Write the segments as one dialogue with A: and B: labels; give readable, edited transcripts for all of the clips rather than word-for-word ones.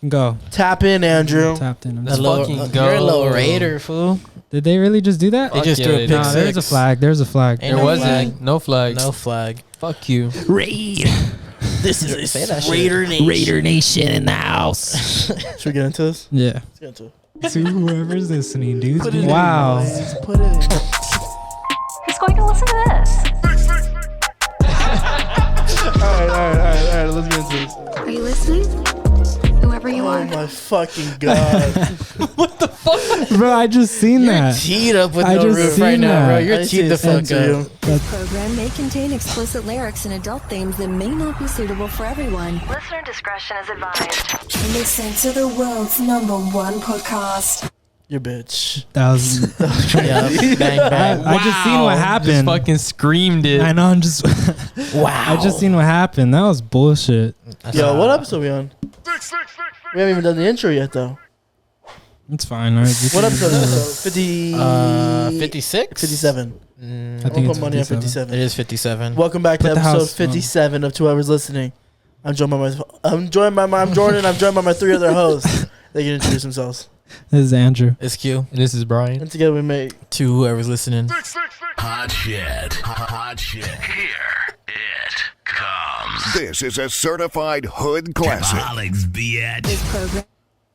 A: Go.
B: Tap in, Andrew.
A: Tapped in.
C: Let's fucking go.
D: You're a little raider, fool.
A: Did they really just do that?
D: They just threw a pick
A: Nah, there's a
D: six.
A: flag. There's a flag.
D: Ain't
C: There
D: no
C: wasn't.
D: flag.
C: No flag.
D: No flag.
C: Fuck you.
B: Raid. This is
D: Say that shit.
B: Raider Nation.
A: Raider Nation in the house.
B: Should we get into this?
A: Yeah.
B: Let's get into it.
A: See whoever's listening, dude.
B: Put it in,
A: Wow.
B: boys. Put it in.
E: Who's going to listen to this?
B: All right. Let's get into this.
E: Are you listening? Whoever you
B: Oh
E: are.
B: my fucking god.
A: Bro, I just seen
D: You're
A: that.
D: teed up with
A: I
D: no
A: just
D: roof
A: seen
D: right now, bro.
A: that.
D: You're
B: I
D: teed the
B: see it
D: fuck
B: into
D: up.
B: you.
F: Program may contain explicit lyrics and adult themes that may not be suitable for everyone.
E: Listener discretion is advised.
F: Listen to the world's #1 podcast.
B: Your bitch.
A: That was.
D: Yeah, bang, bang.
A: I just seen what
C: Just
A: happened.
C: fucking screamed it.
A: I know. I'm just.
D: Wow.
A: I just seen what happened. That was bullshit.
B: Yo, what episode we on? We haven't even done the intro yet, though.
A: It's fine. All right.
B: What episode is this? 50...
D: 56?
B: 57.
A: I
B: I'll
A: think
B: put
A: it's
B: money on
A: 57.
B: 57.
D: It is 57.
B: Welcome back to
A: Put the
B: episode
A: house,
B: 57 of 2 Hours Listening. I'm joined by I'm Jordan. I'm joined by my 3 other hosts. They can introduce themselves.
A: This is Andrew.
D: It's Q.
C: And this is Brian.
B: And together we make
D: To whoever's listening.
G: Hot shit. Hot shit. Here it comes. This is a certified hood classic. Alex bitch.
F: This program.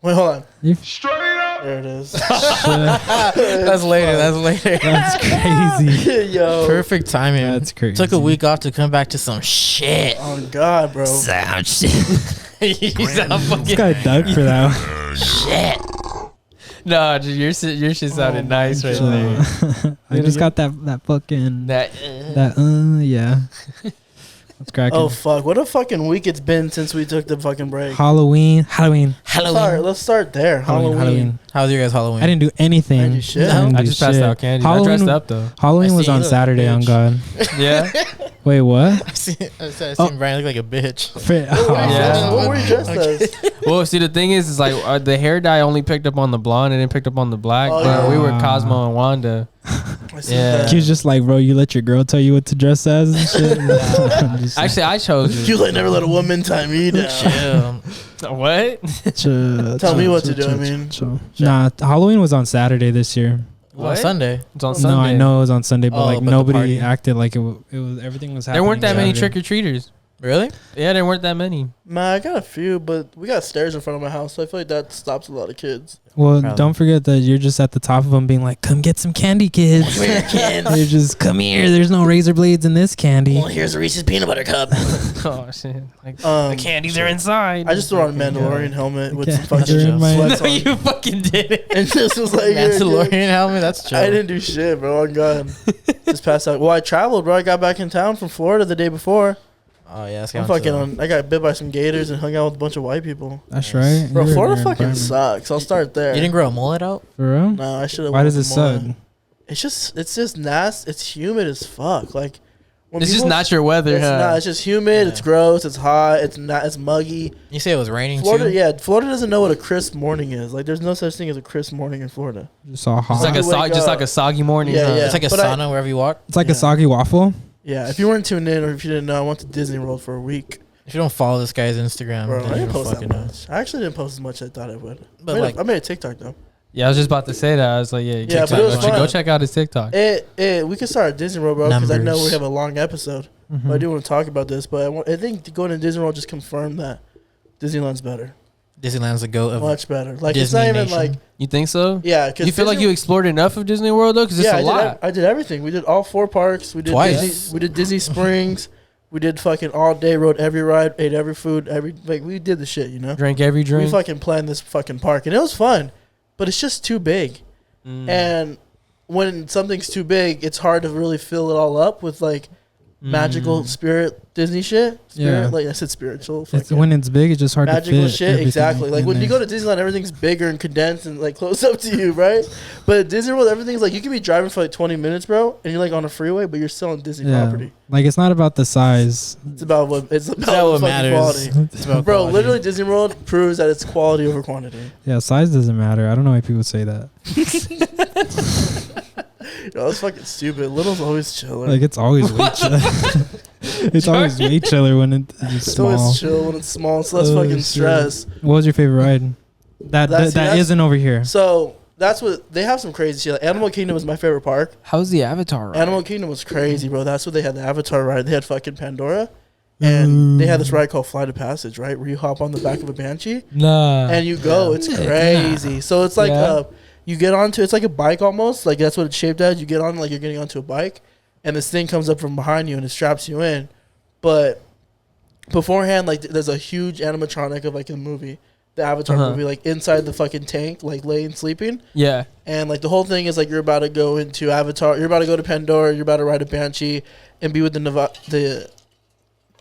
B: Wait, hold on.
A: You
B: There it is.
D: That's later.
A: That's crazy.
B: Yo.
D: Perfect timing.
A: That's crazy.
D: Took a week off to come back to some shit.
B: Oh God, bro.
A: Sound shit.
D: He's out
A: This
D: fucking
A: guy dug for that.
D: shit.
C: No, dude, your shit sounded nice right
A: So,
C: there.
A: I just got that fucking
C: That.
A: yeah. That's cracking.
B: Oh fuck! What a fucking week it's been since we took the fucking break.
A: Halloween.
B: Let's start there. Halloween.
D: How's your guys' Halloween?
A: I didn't do anything.
B: I did shit.
A: I didn't
C: I
A: do
C: just passed
A: shit.
C: out candy.
A: Halloween,
C: I dressed up though.
A: Halloween
D: I
A: was
D: see
A: on
D: you,
A: Saturday. On
B: bitch.
A: God.
C: Yeah.
A: Wait, what?
D: I seen Brian look like a bitch.
C: Yeah.
B: What were you dressed as?
C: Well, see, the thing is like the hair dye only picked up on the blonde and then picked up on the black.
B: Oh,
C: but
B: yeah.
C: we were Cosmo and Wanda.
B: I see
C: Yeah.
B: that.
A: He was just like, bro, you let your girl tell you what to dress as and shit. I'm just like,
C: Actually, I chose
B: You
C: it.
B: like never let a woman tie me down.
D: Chill.
C: What?
B: Tell me what to do, I mean.
A: Nah, Halloween was on Saturday this year.
D: Well, Sunday.
C: It's on Sunday.
A: No, I know it was on Sunday, but
D: Oh,
A: like
D: but the
A: nobody
D: party.
A: acted like it was. Everything was happening.
C: There weren't that many
A: Saturday.
C: trick or treaters.
D: Really?
C: Yeah, there weren't that many.
B: Man, I got a few, but we got stairs in front of my house, so I feel like that stops a lot of kids.
A: Well,
D: Probably.
A: don't forget that you're just at the top of them, being like, "Come get some candy, kids."
B: Come here, kids.
A: You're just come here. There's no razor blades in this candy.
B: Well, here's a Reese's peanut butter cup.
C: Oh shit! Like,
B: The
C: candies are inside.
B: I just threw on a Mandalorian helmet with
A: Okay.
B: some fucking
A: During my-
B: sweats
C: No,
B: on.
C: you fucking did it.
B: And this was like,
D: Mandalorian helmet? That's chill.
B: I didn't do shit, bro. On God. Just passed out. Well, I traveled, bro. I got back in town from Florida the day before.
D: Oh, yeah. That's
B: I'm fucking on. I got bit by some gators and hung out with a bunch of white people.
A: That's right,
B: Bro,
A: You're in
B: Florida
A: your
B: fucking
A: environment.
B: sucks. I'll start there.
D: You didn't grow a mullet out?
A: For real?
B: No, I should have.
A: Why does it suck?
B: It's just nasty. It's humid as fuck. Like, when
C: It's just
B: people-
C: not your weather,
B: It's
C: huh?
B: not. It's just humid. It's
D: Yeah.
B: gross. It's hot. It's not. It's muggy.
D: You say it was raining
B: Florida,
D: too?
B: yeah. Florida doesn't know what a crisp morning is. Like, there's no such thing as a crisp morning in Florida.
A: Just all hot.
C: It's like
B: You
C: a
B: wake
C: just
B: up.
C: like a soggy morning.
B: Yeah,
C: huh?
B: yeah.
D: It's like a
B: But I-
D: sauna wherever you walk.
A: It's like a
B: Yeah.
A: soggy waffle.
B: Yeah. If you weren't tuned in or if you didn't know, I went to Disney World for a week.
D: If you don't follow this guy's Instagram,
B: Bro,
D: then
B: I
D: you
B: didn't
D: don't
B: post that
D: fucking know.
B: much. I actually didn't post as much as I thought I would.
D: But like,
B: I made a TikTok though.
C: Yeah, I was just about to say that. I was like, yeah,
B: Yeah, but
C: TikTok.
B: it was
C: Go
B: fun.
C: check out his TikTok.
B: We could start at Disney World, bro, because I know
D: Numbers.
B: we have a long episode.
A: Mhm.
B: But I do want to talk about this. But I think going to Disney World just confirmed that Disneyland's better,
D: Disneyland's the goat of
B: much better. Like
D: Disney
B: it's not even
D: Nation.
B: like
C: You think so?
B: yeah. Cause
C: You feel like
B: Disney-
C: you explored enough of Disney World though, because it's
B: yeah,
C: a lot.
B: I did everything. We did all 4 parks. We did
D: Twice.
B: Disney, we did Disney Springs. We did fucking all day. Rode every ride. Ate every food. We did the shit. You know.
C: Drank every
B: We
C: drink.
B: fucking planned this fucking park, and it was fun, but it's just too big.
C: Mm.
B: And when something's too big, it's hard to really fill it all up with like magical spirit Disney shit. Spirit,
A: Yeah.
B: like I said, spiritual.
A: It's
B: fucking
A: when it's big, it's just hard
B: magical
A: to fit
B: shit.
A: everything
B: Exactly. Like
A: in
B: when you
A: there.
B: go to Disneyland, everything's bigger and condensed and like close up to you, right? But at Disney World, everything's like you can be driving for like 20 minutes, bro, and you're like on a freeway, but you're still on Disney
A: Yeah.
B: property.
A: Like it's not about the size.
B: It's about what
D: That's what
B: fucking
D: matters.
B: quality.
D: It's about
B: Bro,
D: quality.
B: literally Disney World proves that it's quality over quantity.
A: Yeah, size doesn't matter. I don't know why people say that.
B: Yo, that's fucking stupid. Little's always chiller.
A: Like it's always way chill. It's always way chiller when it's
B: It's
A: small.
B: always chill when it's small, so less
A: Oh,
B: fucking
A: shit.
B: stress.
A: What was your favorite ride?
B: That's
A: Isn't over here.
B: So that's what they have some crazy shit. Like Animal Kingdom was my favorite park.
C: How's the Avatar ride?
B: Animal Kingdom was crazy, bro. That's what they had, the Avatar ride. They had fucking Pandora, and they had this ride called Flight of Passage, right, where you hop on the back of a banshee
C: Nah.
B: and you go. It's crazy. So it's like
C: Yeah.
B: you get onto, it's like a bike almost. Like that's what it's shaped as. You get on like you're getting onto a bike, and this thing comes up from behind you and it straps you in. But beforehand, like there's a huge animatronic of like a movie, the Avatar movie, like inside the fucking tank, like laying sleeping.
C: Yeah.
B: And like the whole thing is like you're about to go into Avatar, you're about to go to Pandora, you're about to ride a banshee and be with the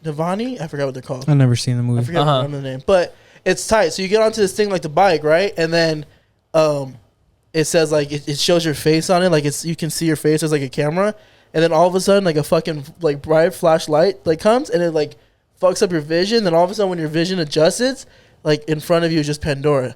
B: Navani. I forgot what they're called.
A: I've never seen the
B: I
A: movie.
B: forget the name, but it's tight. So you get onto this thing like the bike, right? And then it says like it shows your face on it, like it's you can see your face as like a camera. And then all of a sudden, like a fucking like bright flashlight like comes and it like fucks up your vision. Then all of a sudden, when your vision adjusts, like in front of you is just Pandora,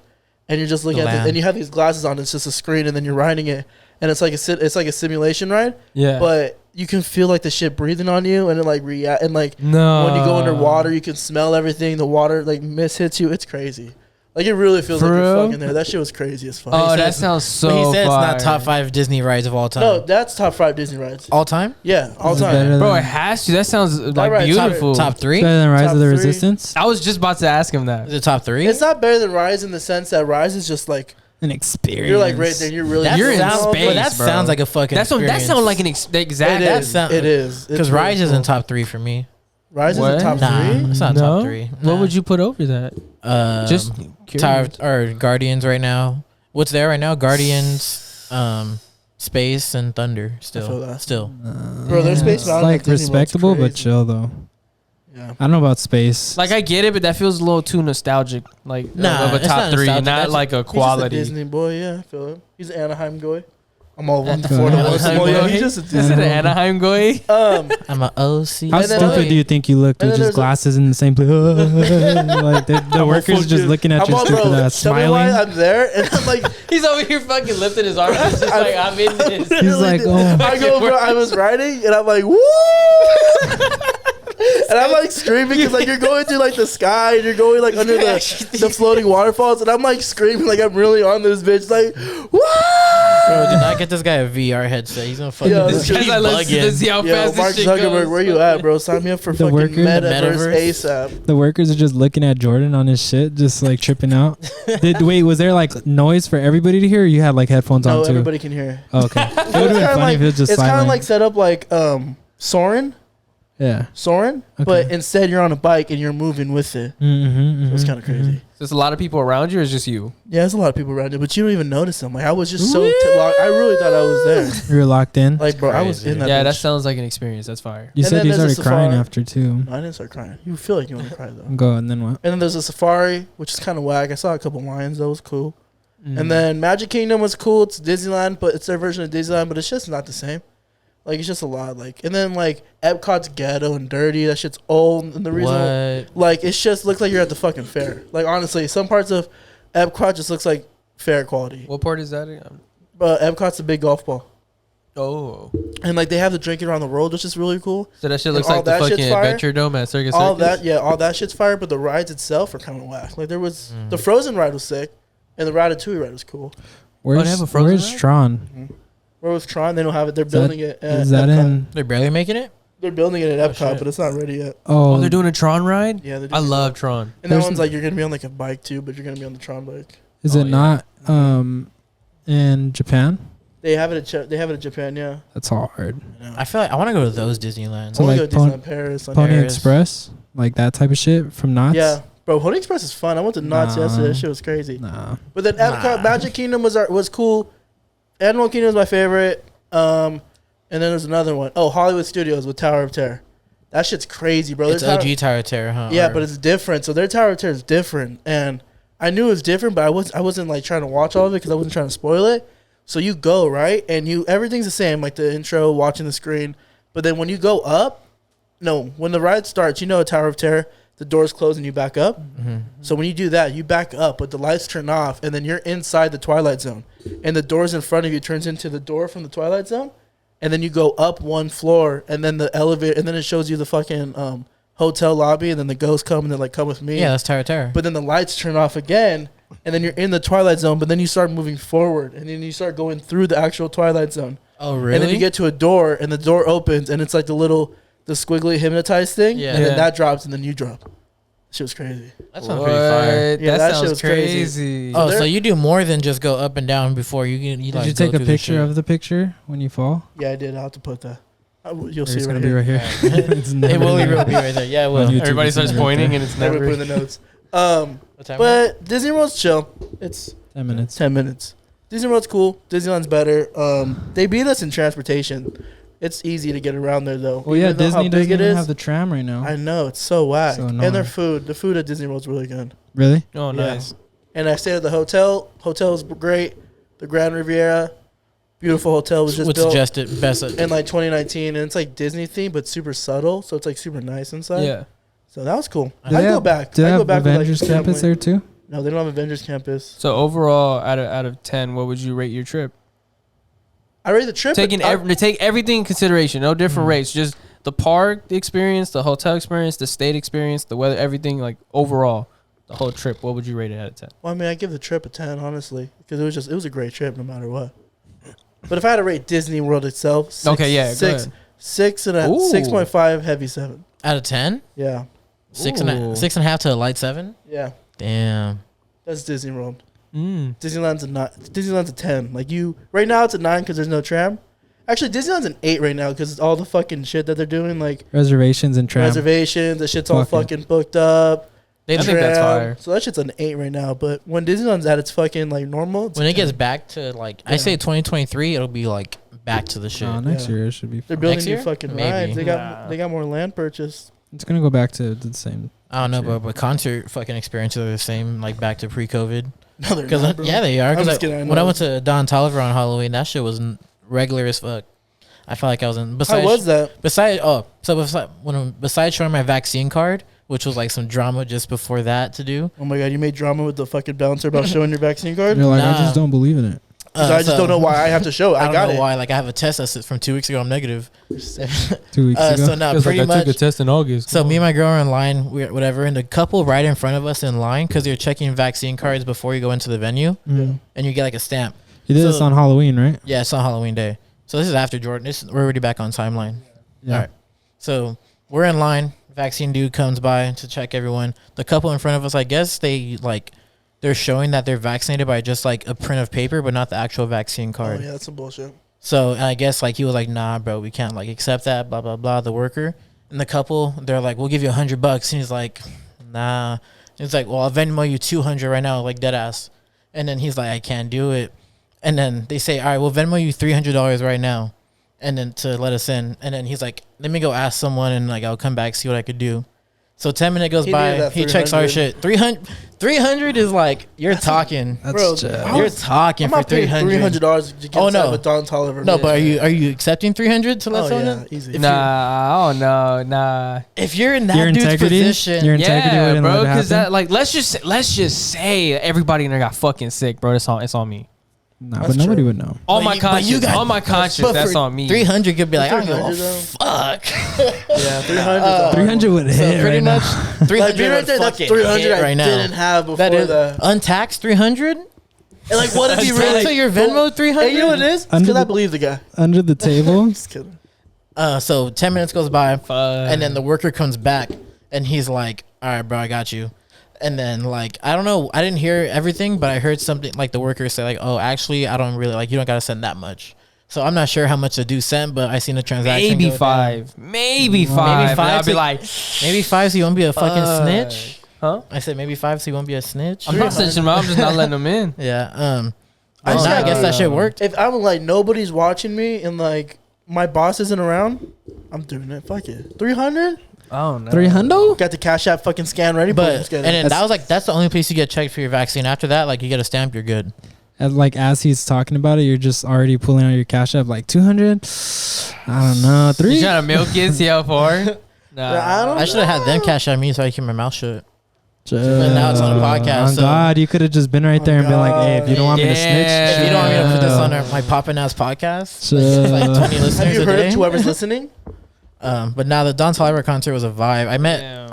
B: and you're just looking at it, and you have these glasses on. It's just a screen, and then you're riding it, and it's like a simulation ride.
C: Yeah.
B: But you can feel like the shit breathing on you, and it like react, and like
C: No.
B: when you go underwater, you can smell everything. The water like mist hits you. It's crazy. Like it really feels
C: For
B: like you're
C: real?
B: fucking there. That shit was crazy as fuck.
C: Oh,
D: He
C: that
D: said-
C: sounds so
D: But he said it's not
C: fire.
D: top 5 Disney rides of all time.
B: No, that's top 5 Disney rides.
D: All time?
B: Yeah, all
A: Is it
B: time.
A: better
C: Bro,
A: than-
C: it has to. That sounds like
B: right,
C: beautiful.
D: Top 3?
A: better than Rise
B: Top
A: of the
B: 3.
A: Resistance?
C: I was just about to ask him that.
D: Is it top 3?
B: It's not better than Rise in the sense that Rise is just like
A: An experience.
B: you're like right there. You're really
D: That
C: You're in
D: sounds,
C: space,
D: but that
C: bro.
D: sounds like a fucking
C: That's what, that
D: experience.
C: sounds like an exact.
B: It is.
D: sound-
B: It is. It's
D: Because
B: really
D: Rise
B: cool.
D: isn't top 3 for me.
B: Rise
C: What?
B: is the top
D: Nah,
B: 3.
D: it's not
C: No?
D: top 3.
C: What would you put over that? Just
D: Tower
C: curious.
D: or Guardians right now. What's there right now? Guardians, Space and Thunder.
B: feel
D: Still,
B: that.
D: still.
B: Bro, their space
A: It's
B: mountain
A: like
B: at Disney World's
A: respectable, but
B: crazy.
A: chill though.
B: Yeah.
A: I don't know about space.
C: Like I get it, but that feels a little too nostalgic. Like
D: Nah,
C: of a
D: it's
C: top
D: not
C: 3,
D: nostalgic.
C: not
D: That's-
C: like a
B: He's just a
C: quality.
B: Disney boy. Yeah, I feel him. He's an Anaheim boy. I'm all one to
A: Anaheim
B: Florida.
A: boy.
B: Once more. Yeah, he's just a
C: Is
B: Disney.
C: it an Anaheim guy?
D: I'm a OC.
A: How
B: And then
A: stupid
B: like-
A: do you think you looked
B: and
A: with
B: then
A: just
B: there's a-
A: glasses in the same place? Like the
B: I'm all
A: workers
B: fucking-
A: just looking at
B: I'm
A: your
B: all,
A: stupid
B: bro,
A: ass,
B: tell me why
A: smiling.
B: I'm there, and I'm like,
C: He's over here fucking lifting his arms. He's just like, I'm in this.
A: He's like, oh.
B: I go, bro. I was riding, and I'm like, woo! And I'm like screaming because like you're going through like the sky and you're going like under the floating waterfalls, and I'm like screaming like I'm really on this bitch, like, woo!
D: Bro, did not get this guy a VR headset. He's gonna fucking.
B: Yo,
D: he's
B: this
C: Guys, I listen to
D: bugging.
C: see how
B: Yo,
C: fast
B: Mark
C: this shit
B: Zuckerberg,
C: goes.
B: where you at, bro? Sign me up for
A: The
B: fucking
A: worker?
B: metaverse
D: Metaverse?
B: ASAP.
A: The workers are just looking at Jordan on his shit, just like tripping out. Wait, was there like noise for everybody to hear? Or you had like headphones
B: No,
A: on too.
B: everybody can hear.
A: Oh, okay. It would have been
B: kinda
A: funny
B: like,
A: if it was just
B: it's kind of
A: silent.
B: like set up like Soren,
A: yeah.
B: but
A: Okay.
B: instead you're on a bike and you're moving with it.
A: Mm-hmm,
B: So it's kind of crazy.
C: There's a lot of people around you, or is just you?
B: Yeah, there's a lot of people around you, but you don't even notice them. Like I was just so locked. I really thought I was there.
A: You were locked in.
B: Like bro, I was
D: Crazy.
B: in that.
C: Yeah, that
B: bitch.
C: sounds like an experience. That's fire.
A: You
B: and
A: said
B: then
A: you
B: there's a
A: started crying
B: safari.
A: after too.
B: No, I didn't start crying. You feel like you want to cry though.
A: Go and then what?
B: And then there's a safari, which is kind of whack. I saw a couple lions. That was cool.
C: Mm.
B: And then Magic Kingdom was cool. It's Disneyland, but it's their version of Disneyland, but it's just not the same. Like it's just a lot. Like and then like Epcot's ghetto and dirty. That shit's old. And the reason,
D: What?
B: like, it's just looks like you're at the fucking fair. Like honestly, some parts of Epcot just looks like fair quality.
C: What part is that again?
B: But Epcot's a big golf ball,
C: Oh,
B: and like they have the drinking around the world, which is really cool.
C: so that shit
B: And
C: looks
B: all
C: like the
B: that shit's
C: fucking
B: fire.
C: Adventure Dome at Circus
B: All
C: Circus.
B: that, yeah, all that shit's fire. But the rides itself are kind of whack. Like there was the Frozen ride was sick, and the Ratatouille ride was cool.
C: they have a Frozen
A: Where's
C: ride?
A: Tron?
B: Where was Tron? They don't have it. They're
A: Is that-
B: building it. At
A: Is that
B: Epcot.
A: in?
D: They're barely making it.
B: They're building it at
D: Oh,
B: Epcot,
D: shit.
B: but it's not ready yet.
C: Oh,
A: Oh,
C: they're doing a Tron ride.
B: Yeah, they're
C: I
B: doing
C: love Tron.
B: And that
A: There's
B: one's like you're gonna be on like a bike too, but you're gonna be on the Tron bike.
A: Is
C: Oh,
A: it
C: yeah.
A: not in Japan?
B: They have it at they have it in Japan. Yeah.
A: That's hard.
D: I feel like I want to go to those Disneylands.
A: So
B: I want
A: like
B: to go to Disneyland Paris.
A: Pony
D: Paris.
A: Express, like that type of shit from Knott's.
B: Yeah, bro. Pony Express is fun. I went to Knott's
A: Nah.
B: yesterday. That shit was crazy.
A: Nah.
B: But then Epcot, Magic Kingdom was cool. Animal Kingdom was my favorite. And then there's another one. Oh, Hollywood Studios with Tower of Terror. That shit's crazy, bro.
D: It's
B: Their
D: OG Tower of Terror, huh?
B: Yeah,
D: Or-
B: but it's different. So their Tower of Terror is different, and I knew it was different, but I wasn't like trying to watch all of it because I wasn't trying to spoil it. So you go right, and everything's the same, like the intro, watching the screen. But then when you go up, no, when the ride starts, you know, a Tower of Terror, the doors close and you back up.
D: Mm-hmm.
B: So when you do that, you back up, but the lights turn off, and then you're inside the Twilight Zone, and the doors in front of you turns into the door from the Twilight Zone. and then you go up one floor, and then the elevator, and then it shows you the fucking hotel lobby, and then the ghosts come and they're like, "Come with me."
D: Yeah, that's Terror.
B: But then the lights turn off again, and then you're in the Twilight Zone. But then you start moving forward, and then you start going through the actual Twilight Zone.
D: Oh, really?
B: And then you get to a door, and the door opens, and it's like the squiggly hypnotized thing.
D: Yeah.
B: And then
C: Yeah.
B: that drops, and then you drop. Shit was crazy.
D: That sounds pretty fire.
C: What?
B: Yeah,
C: that
B: that shit
C: sounds
B: was crazy.
C: crazy.
D: Oh,
B: there-
D: so you do more than just go up and down before you
A: Did
D: like
A: you
D: go
A: take a
D: through the
A: picture
D: shit?
A: of the picture when you fall?
B: Yeah, I did. I'll have to put that. You'll see
A: It's
B: it
A: gonna
B: right
A: be
B: here.
A: right here. It's
D: It
A: never
D: will
A: gonna
D: be right there. Yeah, it
A: On
D: will.
A: YouTube.
C: Everybody starts
A: Right
C: pointing,
A: there.
C: and it's
B: I would
C: never.
B: put in the notes.
D: What time
B: But Disney World's chill. It's
A: 10 minutes.
B: 10 minutes. Disney World's cool. Disneyland's better. They beat us in transportation. It's easy to get around there though.
A: Well, yeah,
B: Even though how
A: Disney
B: big
A: doesn't
B: it
A: even
B: is.
A: have the tram right now.
B: I know it's so whack.
A: So
B: And their
A: annoying.
B: the food at Disney World's really good.
A: Really?
C: Oh, nice.
B: And I stayed at the hotel. Hotel's great. The Grand Riviera, beautiful hotel, was just
D: Would
B: built
D: suggest it best.
B: in like 2019, and it's like Disney themed but super subtle, so it's like super nice inside.
C: Yeah.
B: So that was cool.
A: Do
B: I
A: they
B: go
A: have-
B: back.
A: Do they
B: I go
A: have
B: back with, like,
A: Avengers
B: the
A: Campus
B: family.
A: there too?
B: No, they don't have Avengers Campus.
C: So overall, out of 10, what would you rate your trip?
B: I rate the trip.
C: Taking take everything in consideration, no different rates, just the park experience, the hotel experience, the state experience, the weather, everything, like overall, the whole trip. What would you rate it out of 10?
B: Well, I mean, I give the trip a 10, honestly, because it was a great trip no matter what. But if I had to rate Disney World itself,
C: Okay, yeah, go
B: six,
C: ahead.
B: 6.5, heavy 7.
D: Out of 10?
B: Yeah,
D: 6.5 to a light 7?
B: yeah,
D: Damn.
B: that's Disney World.
C: Mm.
B: Disneyland's a 10. Like right now it's a 9 because there's no tram. Actually, Disneyland's an 8 right now because all the fucking shit that they're doing, like
A: Reservations and tram.
B: reservations, the shit's all
A: Fucking.
B: fucking booked up.
C: I think that's fire.
B: So that shit's an 8 right now. But when Disneyland's at its fucking like normal, it's
D: When
B: a
D: it
B: 10.
D: gets back to like, I
B: Yeah.
D: say 2023, it'll be like back to the shit.
A: Next
B: Yeah.
A: year it should be.
B: they're
A: Fun.
B: building
D: Next
B: new
D: year?
B: fucking
D: Maybe.
B: rides. They
C: Nah.
B: got more land purchased.
A: It's gonna go back to the same.
D: I don't know,
A: Sure.
D: but concert fucking experiences are the same, like back to pre-COVID.
B: No, they're
D: Because
B: not, bro.
D: yeah, they are.
B: I'm
D: Because
B: just kidding, I
D: when I
B: know.
D: went to Don Tolliver on Halloween, that shit was regular as fuck. I felt like I was in.
B: How
D: Besides,
B: was that?
D: besides showing my vaccine card, which was like some drama just before that to do.
B: Oh my god, you made drama with the fucking bouncer about showing your vaccine card.
A: You're like, I
D: Nah.
A: just don't believe in it.
B: 'Cause I just
D: so-
B: don't know why I have to show it.
D: I
B: I
D: don't
B: got
D: know
B: it.
D: why. Like I have a test that's from 2 weeks ago. I'm negative.
A: 2 weeks ago.
D: So now pretty much.
C: test in August.
D: So me and my girl are in line, whatever, and the couple right in front of us in line because they're checking vaccine cards before you go into the venue,
A: Mm.
D: and you get like a stamp.
A: You did this
D: So-
A: on Halloween, right?
D: Yeah, it's on Halloween day. So this is after Jordan. We're already back on timeline.
A: Yeah.
D: All right. So we're in line. Vaccine dude comes by to check everyone. The couple in front of us, I guess they're showing that they're vaccinated by just like a print of paper, but not the actual vaccine
B: Oh
D: card.
B: yeah, that's some bullshit.
D: So and I guess like he was like, nah, bro, we can't like accept that. Blah blah blah. The worker and the couple, they're like, we'll give you $100. And he's like, nah. He's like, well, I'll Venmo you 200 right now, like dead ass. And then he's like, I can't do it. And then they say, all right, we'll Venmo you $300 right now, and then to let us in. And then he's like, let me go ask someone, and like I'll come back see what I could do. So 10 minutes goes
B: He
D: by.
B: needed that
D: He checks our
B: 300.
D: shit. 300 is like you're talking.
A: That's
B: Bro,
A: just-
B: how-
D: You're talking
B: I'm
D: for
B: not paying
D: $300.
B: $300 to get
D: Oh,
B: inside
D: no.
B: with Don Tolliver.
D: No,
B: man.
D: but are you accepting 300 to let
B: Oh
D: someone
B: yeah,
D: in?
B: easy.
D: If
C: Nah, oh no, nah.
D: If you're in that
A: Your
D: dude's
A: integrity,
D: position,
A: your integrity
C: Yeah,
A: wouldn't
C: bro.
A: let it
C: Because
A: happen.
C: that, like, let's just say everybody in there got fucking sick, bro. It's on me.
A: Nah,
B: That's
A: but nobody
B: true.
A: would know.
C: On
D: But
C: my
D: you- but
C: conscience.
D: you got-
C: On my conscience.
D: but
C: That's
D: for
C: on me.
D: 300 could be like, I don't
B: 300
D: give a
B: though?
D: fuck.
B: Yeah, 300.
A: 300 would
D: So
A: hit
D: pretty
A: right
D: much
A: now.
D: 300
B: Like, right there, that's 300 I
D: right now.
B: didn't have before
D: That is
B: that.
D: untaxed 300.
B: And like, what if he
D: Straight
B: really
D: to your Venmo 300.
B: Hey, you know what it is?
A: Under
B: Because I
A: the-
B: believe the guy.
A: Under the table.
B: Just kidding.
D: So 10 minutes goes by,
C: Fuck.
D: and then the worker comes back, and he's like, all right, bro, I got you. And then, like, I don't know. I didn't hear everything, but I heard something, like, the worker say, like, oh, actually, I don't really, like, you don't got to send that much. So I'm not sure how much the dude sent, but I seen the transaction.
C: Maybe
D: go down.
C: 5. Maybe 5.
D: Maybe
C: And
D: 5
C: I'll be
D: to-
C: like,
D: Maybe 5 so you won't be a fucking
C: fuck.
D: snitch.
C: Huh?
D: I said maybe 5 so you won't be a snitch.
C: I'm not snitching him out. I'm just not letting him in.
D: Yeah.
B: I
D: I,
B: just
D: I
B: got-
D: guess that shit worked.
B: If I'm like, nobody's watching me and like, my boss isn't around, I'm doing it. Fuck it. 300?
C: Oh no.
A: 300?
B: Got the Cash App fucking scan ready. boom,
D: But
B: just get
D: and
B: it.
D: then that was like that's the only place you get checked for your vaccine. After that, like you get a stamp, you're good.
A: And like as he's talking about it, you're just already pulling out your cash app like 200. I don't know,
C: You
A: 3.
C: trying to milk it? See how far? Nah.
B: I don't
D: I should have had them cash at me so I keep my mouth shut. But now it's on a podcast.
A: Oh
D: so
A: God, you could have just been right there and been like, "Hey, if you don't want me to snitch,
D: if you don't want me to put this on my poppin' ass podcast, like 20 listeners
B: Have you
D: a
B: heard
D: day.
B: it? Whoever's listening.
D: But now the Don Toliver concert was a vibe. I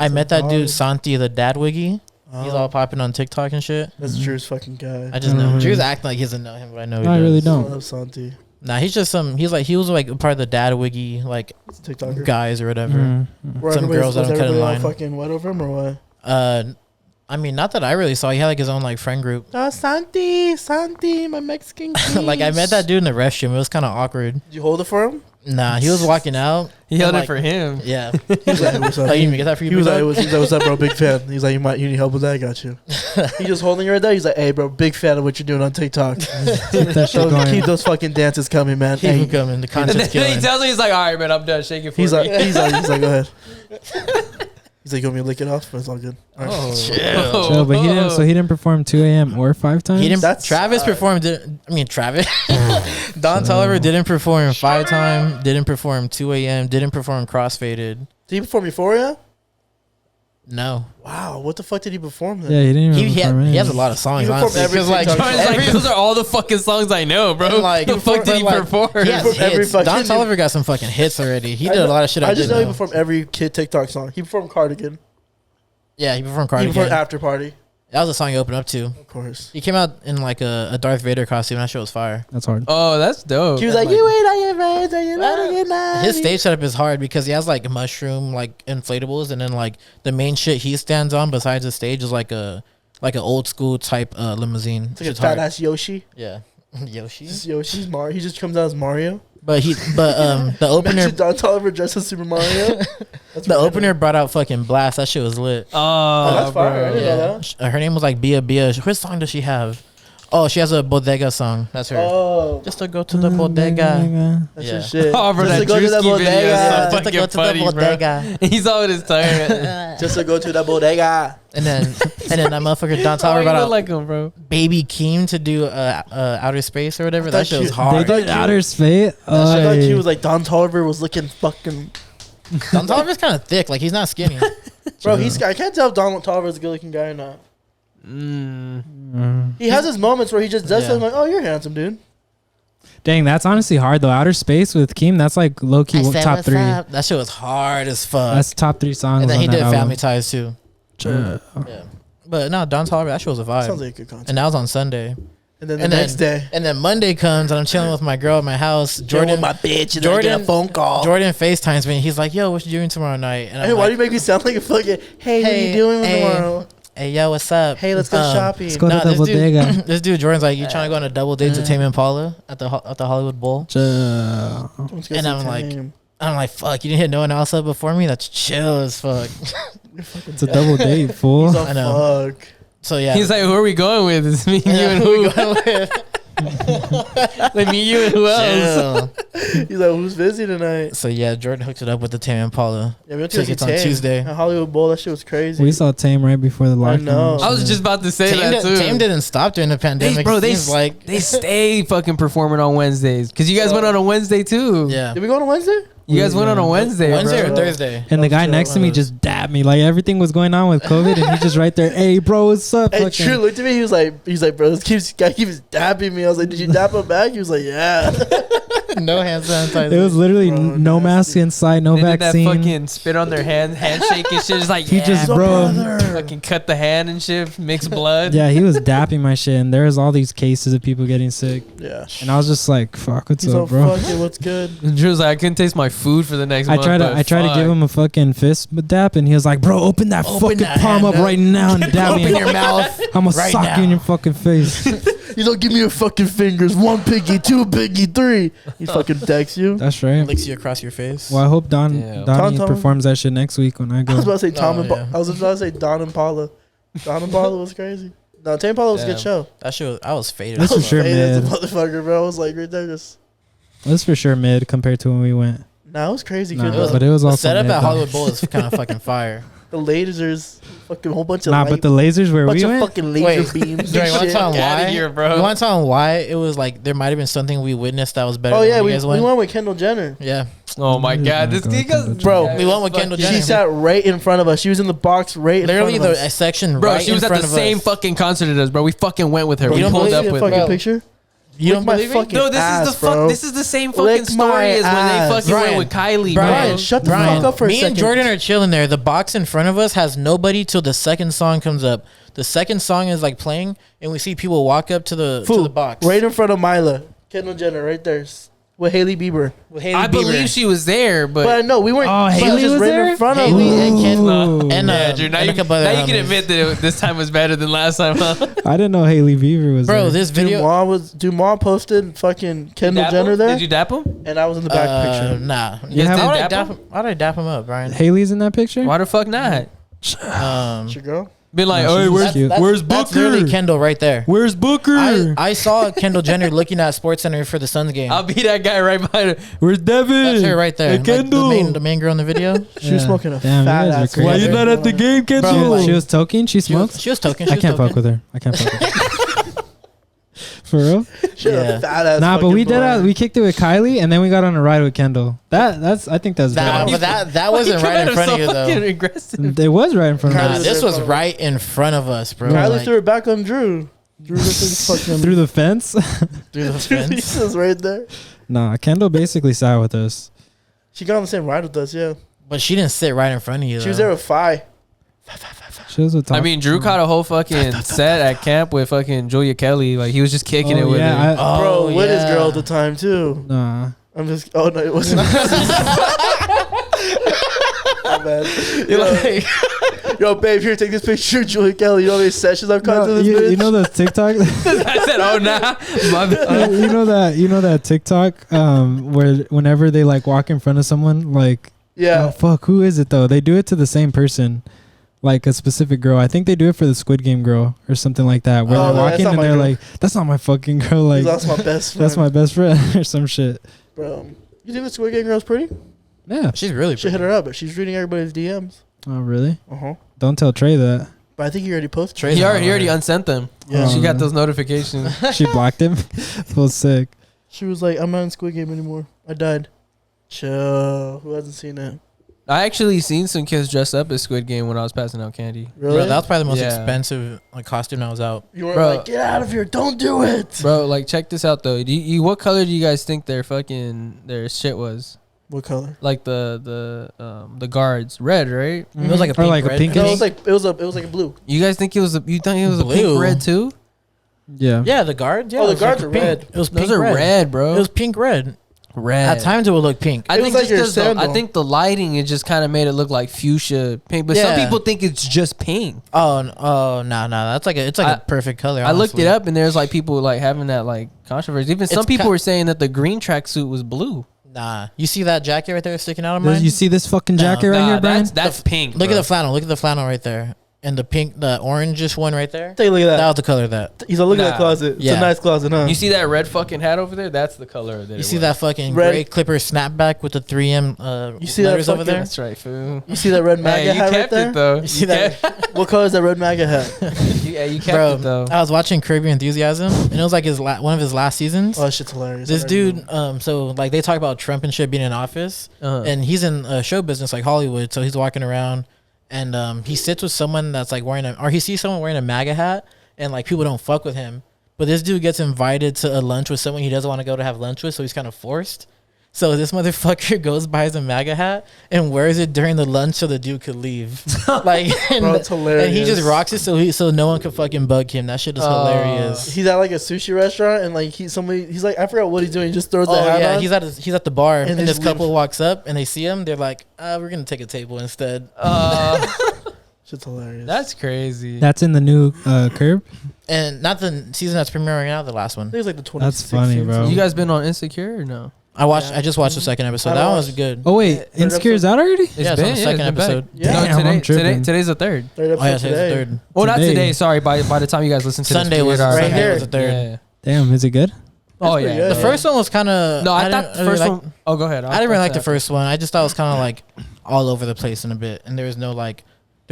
D: met that dude Santi, the dad wiggy. He's all popping on TikTok and shit.
B: That's Drew's fucking guy.
D: I just know Drew's acting like he doesn't know him, but I know he
A: I
D: does.
A: really
B: I
A: don't."
B: love Santi.
D: Nah, he's just he was like part of the dad wiggy like
B: It's a TikToker.
D: guys or whatever.
B: Where
D: Some
B: everybody's-
D: girls that
B: was
D: don't cut in
B: everybody all
D: line.
B: fucking wet over him or what?
D: I mean, not that I really saw. He had like his own like friend group.
B: Santi, my Mexican king.
D: Like I met that dude in the restroom. It was kind of awkward.
B: Did you hold it for him?
D: Nah, he was walking out.
C: He held
D: and,
C: it for him.
D: Yeah.
B: He was like, what's up?
D: Oh, you need me to get that for you?
B: He was
D: big
B: like,
D: dog?
B: he was like, what's up, bro? Big fan. He's like, you need help with that? I got you. He just holding you right there. He's like, hey, bro, big fan of what you're doing on TikTok.
A: Keep that shit going.
B: Keep those fucking dances coming, man.
D: Keep him coming. The
C: And
D: content's
C: then he
D: killing.
C: tells me, he's like, all right, man, I'm done shaking for
B: He's
C: me.
B: like, go ahead. He's like, you want me to lick it off? But it's all good. All right.
C: Oh.
A: Chill, but he didn't perform 2 a.m. or 5 times.
D: He didn't.
B: That's
D: Travis
B: sad.
D: performed. Travis. Don Toliver didn't perform 5 times. Didn't perform 2 a.m. Didn't perform Crossfaded.
B: Did he perform Euphoria?
D: No.
B: Wow, what the fuck did he perform then?
A: Yeah, he didn't even
D: He
A: perform
D: has
A: anything.
D: a lot of songs.
B: He performed
D: Honestly,
B: every
D: because like
B: TikTok
C: Johnny's like, those are all the fucking songs I know, bro.
D: Like,
C: the fuck did he
D: like,
C: perform?
D: He has
B: performed every
D: hits.
B: fucking-
D: Don Toliver got some fucking hits already. He did a lot of shit.
B: I just
D: didn't
B: know he performed every kid TikTok song. He performed Cardigan.
D: Yeah, he performed
B: He
D: Cardigan.
B: performed After Party.
D: That was the song he opened up to.
B: Of course.
D: He came out in like a Darth Vader costume. That shit was fire.
A: That's hard.
C: Oh, that's dope.
B: He was like, you ain't on your friends, and you're not on your night.
D: His stage setup is hard because he has like mushroom like inflatables, and then like the main shit he stands on besides the stage is like an old school type limousine.
B: It's like a
D: Shit's
B: fat
D: hard.
B: ass Yoshi.
D: Yeah, Yoshi.
B: Just Yoshi's Mario. He just comes out as Mario.
D: But the opener
B: Imagine Don Toliver dressed as Super Mario. That's
D: the
B: random.
D: opener brought out fucking Blast. That shit was lit.
B: Oh, that's fire. I
C: bro.
B: didn't know that.
D: Her name was like Bia Bia. What song does she have? Oh, she has a Bodega song. That's her.
B: Oh,
D: Just to go to the bodega.
B: that's
D: Yeah.
B: your shit.
C: Oh, bro,
B: Just
C: that
B: to go to the
C: Drewski video is so
B: bodega.
D: Just to go
C: fucking
D: to
C: funny,
D: the
C: bro.
D: bodega.
C: He's all with his tongue.
B: Just to go to the bodega.
D: And then that motherfucker Don
C: Oh,
D: Toliver
C: you
D: brought
C: look
D: out
C: like him, bro.
D: Baby Keem to do Outer Space or whatever. That shit was
A: They
D: hard.
A: did outer space.
B: I thought he was like Don Toliver was looking fucking.
D: Don Toliver's kind of thick. Like he's not skinny.
B: Bro, I can't tell if Don Toliver's a good looking guy or not. He has his moments where he just does
D: Yeah.
B: something like, oh, you're handsome, dude.
A: Dang, that's honestly hard though. Outer space with Keem, that's like low key top 3.
D: That shit was hard as fuck.
A: That's top 3 songs.
D: And then
A: on
D: he
A: that
D: did
A: album.
D: Family Ties too. Yeah. But no, Don Toliver, that shit was a vibe.
B: Sounds like a good concept.
D: And that was on Sunday.
B: And then the next day,
D: And then Monday comes and I'm chilling with my girl at my house. Jordan,
B: my bitch, and
D: Jordan-
B: I get a phone call.
D: Jordan FaceTimes me. He's like, "Yo, what you doing tomorrow night?" And I'm
B: Hey, why
D: like,
B: do you make me sound like a fucking? Hey, what are you doing tomorrow?
D: Hey, yo, what's up?
B: Hey, let's go shopping.
A: Let's go to
D: Nah,
A: the
D: this dude,
A: bodega.
D: this dude Jordan's like, "You trying to go on a double date to Tame Impala at the Hollywood Bowl?"
B: Let's get
D: And
B: some
D: I'm like-
B: time.
D: I'm like, "Fuck, you didn't hit no one else up before me? That's chill as fuck."
A: It's a double date, fool.
B: He's a
D: I know.
B: fuck.
D: So yeah,
C: He's like, who are we going with? It's me, and you, and
D: who we
C: who?
D: going with?
C: Like me, you, and who else?
D: Chill.
B: He's like, who's busy tonight?
D: So yeah, Jordan hooked it up with the Tame Impala.
B: Yeah, we went to go see
D: Tickets on
B: Tame
D: Tuesday.
B: at Hollywood Bowl. That shit was crazy.
A: We saw Tame right before the lockdown.
B: know.
C: I was just about to say
D: Tame,
C: that too.
D: Tame didn't stop during the pandemic.
C: bro,
D: It
C: they
D: seems like
C: they stay fucking performing on Wednesdays because you guys went on a Wednesday too.
D: yeah,
B: Did we go on a Wednesday?
C: You guys went on a Wednesday,
D: Wednesday
C: bro.
D: or Thursday.
A: And the guy
B: chill,
A: next to me just dabbed me. Like everything was going on with COVID, and he's just right there. Hey, bro, what's up?
B: Hey,
A: Fucking-
B: True looked at me. He was like, bro, this guy keeps dabbing me. I was like, did you dap him back? He was like, yeah.
D: No hand sanitizer.
A: It was literally
B: Bro,
A: no mask
B: nasty.
A: inside, no
C: They did that
A: vaccine.
C: fucking spit on their handshake and shit. It's like,
A: He
C: yeah,
A: just, bro.
C: fucking cut the hand and shit, mix blood.
A: Yeah, he was dapping my shit, and there was all these cases of people getting sick,
B: Yeah.
A: and I was just like, "Fuck, what's
B: He's all
A: up, bro?"
B: fucking, what's good?
C: And Drew's like, I couldn't taste my food for the next
A: I
C: month.
A: tried
C: but
A: to give him a fucking fist dap, and he was like, "Bro, open that fucking
D: that
A: palm
D: hand
A: up
D: up.
A: right now and dab me.
D: Open your mouth.
A: I'm gonna
D: right
A: sock
D: now."
A: you in your fucking face."
B: You don't give me your fucking fingers. 1 pinky, 2 pinky, 3. He fucking decks you.
A: That's right.
D: Licks you across your face.
A: Well, I hope
C: Damn.
A: Donnie
B: Tom.
A: performs that shit next week when I
B: I was
A: go.
B: about to say Tom
D: Oh,
B: and
D: yeah.
B: I was about to say Don and Paula. Don and Paula was crazy. No, Tame Impala was a good
C: Damn.
B: show.
D: That shit was, I was faded.
A: That's
B: I
A: for
B: was
A: sure
B: faded as a
A: mid.
B: motherfucker, bro. I was like right there just.
A: That's for sure mid compared to when we went.
B: Nah, it was crazy
A: Nah,
B: good though.
A: but it was
D: The
A: also
D: setup
A: mid,
D: at
A: though.
D: Hollywood Bowl is kind of fucking fire.
B: The lasers, fucking whole bunch of
A: Nah,
B: light,
A: but the lasers where
B: bunch
A: we
B: of
A: went.
B: fucking laser
D: Wait,
B: beams.
D: Dre,
B: and
D: you want to
B: shit.
D: tell him
C: Get outta
D: why?
C: here, bro.
D: You want to tell him why it was like there might have been something we witnessed that was better?
B: Oh
D: than
B: yeah,
D: when
B: we
D: you guys
B: went with Kendall Jenner.
D: Yeah,
C: Oh my
A: Who's
C: god,
A: gonna
C: this
A: go
C: thing
A: with Kendall
C: goes,
A: Jenner?
B: Bro,
D: we went with Kendall
B: She
D: Jenner.
B: sat right in front of us. She was in the box right
D: Literally
B: in front of
D: the
B: us.
D: section
C: bro.
D: right
C: She was
D: in
C: at the
D: front of
C: same
D: us.
C: fucking concert as us, bro. We fucking went with her.
B: Bro,
C: We
B: you don't
C: pulled
B: believe
C: up
B: the
C: with
B: fucking
C: her.
B: picture?
D: You
B: Lick
D: don't
B: my
D: believe me?
B: fucking
C: No, this
B: ass,
C: is the fuck.
B: bro.
C: This is the same
B: Lick
C: fucking story
B: my
C: as when
B: ass.
C: they fucking
D: Brian,
C: went with Kylie,
D: Brian,
C: bro.
B: shut the
D: Brian,
B: fuck up for a
D: me
B: second.
D: and Jordan are chilling there. The box in front of us has nobody till the second song comes up. The second song is like playing, and we see people walk up to the box.
B: right in front of Mila. Kendall Jenner right there with Haley Bieber.
D: with Haley
C: I
D: Bieber.
C: believe she was there,
B: But
C: but
B: no, we weren't.
A: Oh,
B: she
A: Haley
B: just
A: was
B: right
A: there?
B: in front of
D: Haley
B: us.
D: and
A: Ooh.
D: Kendall and
C: yeah, Drew, now
D: and
C: you,
D: a couple other
C: now you can
D: homies.
C: admit that this time was better than last time, huh?
A: I didn't know Haley Bieber was
D: Bro,
A: there.
D: this video.
B: Dumas posted fucking Kendall
C: Dap
B: Jenner
C: him?
B: there,
C: Did you dap him?
B: and I was in the back picture.
D: Nah.
C: You guys
D: How
C: didn't
D: did I
C: dap
D: dap
C: him?
D: him? How did I dap him up, Brian?
A: Haley's in that picture.
C: Why the fuck not?
B: It's your girl.
C: Been like,
A: No,
C: hey,
A: she's
C: where's
A: cute.
C: where's
D: That's literally
C: Booker?
D: Kendall right there.
C: Where's Booker?
D: I saw Kendall Jenner looking at Sports Center for the Suns game.
C: I'll be that guy right behind her. Where's Devin?
D: That's her right there.
C: Hey,
D: Like,
C: Kendall.
D: the main girl in the video.
B: She was
A: Yeah.
B: smoking a
A: Damn,
B: fat
A: you guys are
B: ass.
A: crazy.
C: Why you not at the game, Kendall?
D: Bro,
A: She was toking. She
D: She was,
A: smoked.
D: she was token.
A: I can't fuck with her. I can't fuck with her. For real?
B: She had
D: Yeah.
B: a fat ass.
A: Nah, but we
B: fucking
A: did.
B: blonde.
A: We kicked it with Kylie, and then we got on a ride with Kendall. That's. I think that's
D: That,
A: valid.
D: but that wasn't right in front of you
C: Fucking
D: though.
C: aggressive.
A: It was right in front of
B: Kylie
D: Nah,
A: us.
B: was
D: this
B: there
D: was
B: for-
D: right in front of us, bro.
B: Kylie
D: Like,
B: threw it back on Drew. Drew just fucking
A: Through the fence.
D: through the
B: Drew
D: fence.
B: was right there.
A: Nah, Kendall basically sat with us.
B: She got on the same ride with us. Yeah,
D: But she didn't sit right in front of you.
B: she was
D: though.
B: there with Phi.
A: She was with.
C: I mean, Drew caught a whole fucking set at camp with fucking Julia Kelly. Like, he was just kicking it with her.
A: yeah,
D: Oh,
B: Bro, with his
D: yeah.
B: girl at the time too.
A: Nah.
B: I'm just. Oh no, it wasn't. My bad.
D: You're like,
B: Yo, babe, here, take this picture of Julia Kelly. You know how many sessions I've come to
A: No,
B: this
A: you,
B: bitch?
A: you know the TikTok.
C: I said, oh, nah. My bad.
A: you know that TikTok where whenever they like walk in front of someone, like
B: Yeah.
A: oh, fuck, who is it though? They do it to the same person, like a specific girl. I think they do it for the Squid Game girl or something like that. Where
B: Oh,
A: they're
B: no, that's
A: walking
B: not
A: and
B: my
A: they're
B: girl.
A: like, "That's not my fucking girl." Like
B: That's my best friend.
A: that's my best friend or some shit.
B: Bro, you think the Squid Game girl's pretty?
A: Yeah.
D: she's really
B: Should hit
D: pretty.
B: her up, but she's reading everybody's DMs.
A: Oh really?
B: Uh huh.
A: Don't tell Trey that.
B: But I think you already posted.
D: Trey's
C: He
D: not
C: already
D: right.
C: unsent them.
B: Yeah.
C: She got those notifications.
A: She blocked him. Feels sick.
B: She was like, "I'm not in Squid Game anymore. I died." Chill. Who hasn't seen it?
C: I actually seen some kids dressed up as Squid Game when I was passing out candy.
B: Really?
D: Bro, that was probably the most
C: Yeah.
D: expensive like costume that was out.
B: you were
C: Bro.
B: like, "Get out of here! Don't do it."
C: Bro, like, check this out, though. What color do you guys think their shit was?
B: What color?
C: Like the guards, red, right?
D: It was like a
A: Or
D: pink,
A: like a
D: red.
A: pink-
B: No, it was like a blue.
C: You guys think it was a pink
D: Blue.
C: red too?
A: Yeah.
D: Yeah, the guards. Yeah,
B: Oh, the
D: it was like
B: guards
D: a
B: are
D: pink.
B: red.
D: It was pink
C: Those are red, bro.
D: It was pink red.
C: red.
D: At times it would look pink.
C: I
B: It
C: think
B: was like
C: just
B: your
C: 'cause I
B: sandal.
C: think the lighting it just kind of made it look like fuchsia pink, but some
D: Yeah.
C: people think it's just pink.
D: No, that's like it's a perfect color.
C: I looked
D: honestly.
C: it up and there's like people like having that like controversy. Even some
D: It's
C: people
D: ki-
C: were saying that the green tracksuit was blue.
D: Nah, you see that jacket right there sticking out of mine?
A: You see this fucking jacket right
C: Nah,
A: here, Brian?
C: that's pink.
D: Look
C: bro.
D: at the flannel. Look at the flannel right there, and the pink, the orangish one right there.
B: Take a look at
D: That
B: that.
D: was the color of that.
B: He's like, look at that
C: Nah.
B: closet. It's
D: Yeah.
B: a nice closet, huh?
C: You see that red fucking hat over there? That's the color that
D: You see that fucking
B: Red-
D: gray Clipper snapback with the 3M
B: You see that
D: letters over
B: fucking-
D: there?
C: That's right, fool.
B: You see that red MAGA
C: Hey, you
B: hat right
C: kept
B: there?
C: it though.
B: You see that? What color is that red MAGA hat?
C: You kept
D: Bro,
C: it though.
D: I was watching Curb Your Enthusiasm, and it was like one of his last seasons.
B: Oh, that shit's hilarious.
D: This
B: I already
D: dude,
B: know.
D: so like they talk about Trump and shit being in office,
C: Uh-huh.
D: and he's in show business like Hollywood, so he's walking around, and he sits with someone that's like or he sees someone wearing a MAGA hat, and like people don't fuck with him, but this dude gets invited to a lunch with someone he doesn't want to go to have lunch with, so he's kind of forced. So this motherfucker goes buys a MAGA hat and wears it during the lunch so the dude could leave. Like, and,
B: Bro, it's hilarious.
D: and he just rocks it so no one could fucking bug him. That shit is hilarious.
B: He's at like a sushi restaurant and like he's like I forgot what he's doing. He just throws the
D: Oh
B: hat
D: yeah,
B: on.
D: he's at the bar
B: And
D: and,
B: they
D: this
B: just
D: couple
B: leave.
D: walks up and they see him. They're like, "We're gonna take a table instead."
B: Shit's hilarious.
C: That's crazy.
A: That's in the new Curb.
D: And not the season that's premiering now, the last
B: I
D: one.
B: think it's like the 20.
A: That's funny, bro.
C: You guys been on Insecure or no?
D: I just watched the second episode.
B: I
D: That one
B: watched-
D: was good.
A: Oh wait,
B: third
A: Insecure's out already?
C: It's
D: Yeah, it's on the second
C: it's been back.
D: episode.
B: Yeah.
C: No,
A: Damn, I'm tripping.
C: today's the third.
B: Third
D: Oh
B: episode
D: yeah, today's the
B: today.
D: third.
C: Well, not
A: Today.
C: today. Sorry. By the time you guys listen to
D: Sunday
C: this,
D: was
C: it already
B: right
C: happened.
B: here.
D: was the third.
C: Yeah.
A: Damn, is it good?
C: Oh
B: pretty
C: yeah.
B: good.
D: The first one was kind of.
C: No, I thought the first
D: like,
C: one. Oh, go ahead.
D: I didn't really like the first one. I just thought it was kind of like all over the place in a bit, and there was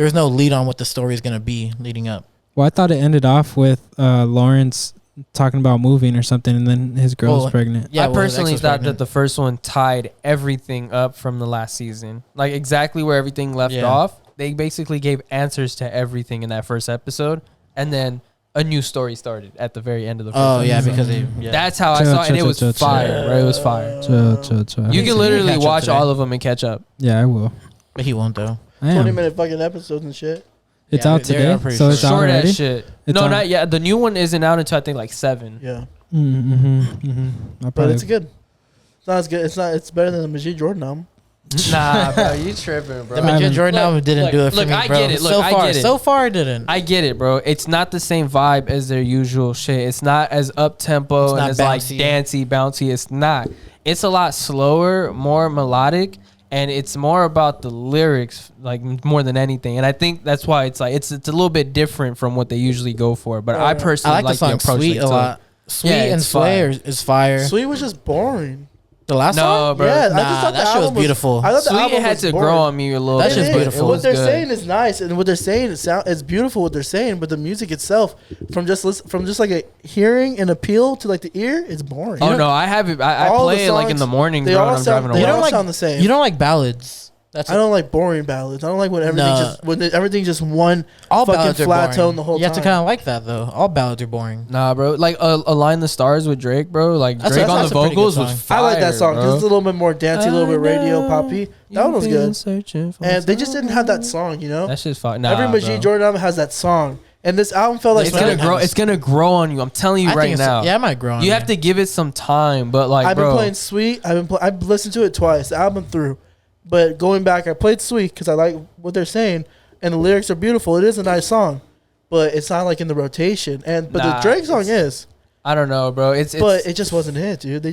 D: there was no lead on what the story is gonna be leading up.
A: Well, I thought it ended off with Lawrence talking about moving or something, and then his girl's pregnant.
D: Yeah,
C: I
D: well, his ex
C: personally
D: was
C: thought
D: pregnant.
C: that the first one tied everything up from the last season, like exactly where everything left off. They basically gave answers to everything in that first episode, and then a new story started at the very end of the first episode.
D: Yeah, because they. Yeah.
C: That's how I saw it, and it was fire, bro. It was fire. You can literally watch all of them and catch up.
A: Yeah, I will.
D: But he won't though.
B: 20-minute fucking episodes and shit.
A: It's
D: Yeah,
A: out
D: they
A: today,
D: are pretty
A: so it's out
C: Short
A: already.
C: ass shit.
A: It's
C: No,
A: on-
C: not yet. The new one isn't out until I think like 7.
B: Yeah,
A: I'll
B: but it's good. It's not as good. It's not. It's better than the Majid Jordan album.
C: Nah, bro, you tripping, bro.
D: The Majid Jordan
C: Look,
D: album didn't
C: look,
D: do it for
C: look,
D: me,
C: I
D: bro.
C: get it. Look,
D: so
C: I
D: far,
C: get it.
D: so far, it didn't.
C: I get it, bro. It's not the same vibe as their usual shit. It's not as up tempo
D: It's
C: and
D: not
C: it's like
D: bouncy.
C: dancey, bouncy. It's not. It's a lot slower, more melodic, and it's more about the lyrics, like more than anything. And I think that's why it's like it's a little bit different from what they usually go for. But I
D: I
C: personally
D: like the song
C: approach
D: "Sweet"
C: it
D: a
C: too.
D: lot. "Sweet"
C: Yeah,
D: and
C: it's
D: "Sway" is fire.
B: Sweet was just boring.
D: The last
C: No,
D: song,
C: bro.
B: Yeah, I
D: Nah,
B: just thought
D: that
B: the
D: shit was
B: album
D: beautiful.
B: I thought the
C: Sweet
B: album
C: had
B: was
C: to
B: boring.
C: grow on me a little.
D: That's
C: bit.
D: just
B: It is.
D: beautiful.
B: What
C: It
B: they're
C: was good.
B: saying is nice, and what they're saying it's beautiful. What they're saying, but the music itself, from just like a hearing and appeal to like the ear, it's boring.
C: Oh no, I have it. I
B: All the
C: play it like in
B: songs,
C: the morning,
B: they
C: bro.
B: all
C: When I'm
B: sound-
C: driving
B: they
C: to
B: all
C: work.
B: sound the same.
D: You don't like ballads. That's
B: I don't like boring ballads. I don't like when everything's
D: No.
B: just everything's just one
D: all
B: fucking
D: ballads are
B: flat
D: boring.
B: tone the whole
D: You have to
B: time.
D: kind of like that though. All ballads are boring.
C: Nah, bro. Like Align the Stars with Drake, bro. Like
D: That's-
C: Drake
D: that's
C: on the
D: a pretty good
C: vocals
D: song.
C: was fire.
B: I like that song because
C: bro.
B: it's a little bit more dancey, a little bit radio poppy. That one was good, and they just didn't have that song, you know.
C: That shit's fire. Nah,
B: Every
C: bro.
B: Majid Jordan album has that song, and this album felt like
C: It's gonna grow. It's gonna grow on you. I'm telling you
D: I
C: right
D: think it's-
C: now.
D: yeah, it might grow on
C: You
D: me.
C: have to give it some time, but like,
B: I've
C: bro,
B: been playing Sweet. I've listened to it twice, the album through. But going back, I played Sweet because I like what they're saying, and the lyrics are beautiful. It is a nice song, but it's not like in the rotation. But
C: Nah,
B: the Drake song is.
C: I don't know, bro.
B: But it just wasn't it, dude.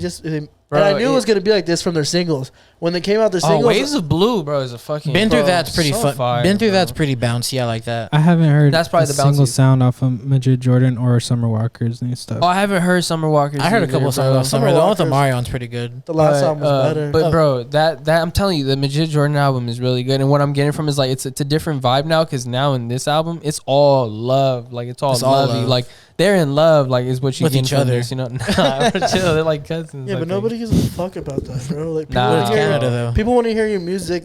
C: Bro,
B: and I knew it was gonna be like this from their singles. When they came out, their
C: oh,
B: singles.
C: Waves of Blue, bro, is a fucking.
D: Been through
C: bro,
D: that's pretty
C: so
D: fun.
C: fire,
D: Been through
C: bro.
D: that's pretty bouncy. I like that.
A: I haven't heard
C: That's probably
A: a
C: the
A: single
C: bouncy.
A: sound off of Majid Jordan or Summer Walker's new stuff.
C: Oh, I haven't heard Summer Walker's.
D: I heard a
C: either,
D: couple
C: bro.
D: songs off Summer.
B: Summer
D: The one with
B: Walker's-
D: Omarion's pretty good.
B: the last song was better.
C: But bro, that I'm telling you, the Majid Jordan album is really good, and what I'm getting from is like it's a different vibe now because now in this album it's all love, like it's all lovey,
D: love.
C: like they're in love, like is what you
D: With
C: get
D: each
C: from
D: other.
C: this, you know? Nah, for chill, they're like cousins.
B: yeah,
C: I
B: but
C: think.
B: nobody gives a fuck about that, bro. Like people
C: Nah,
B: want to hear
D: Canada though.
B: people want to hear your music.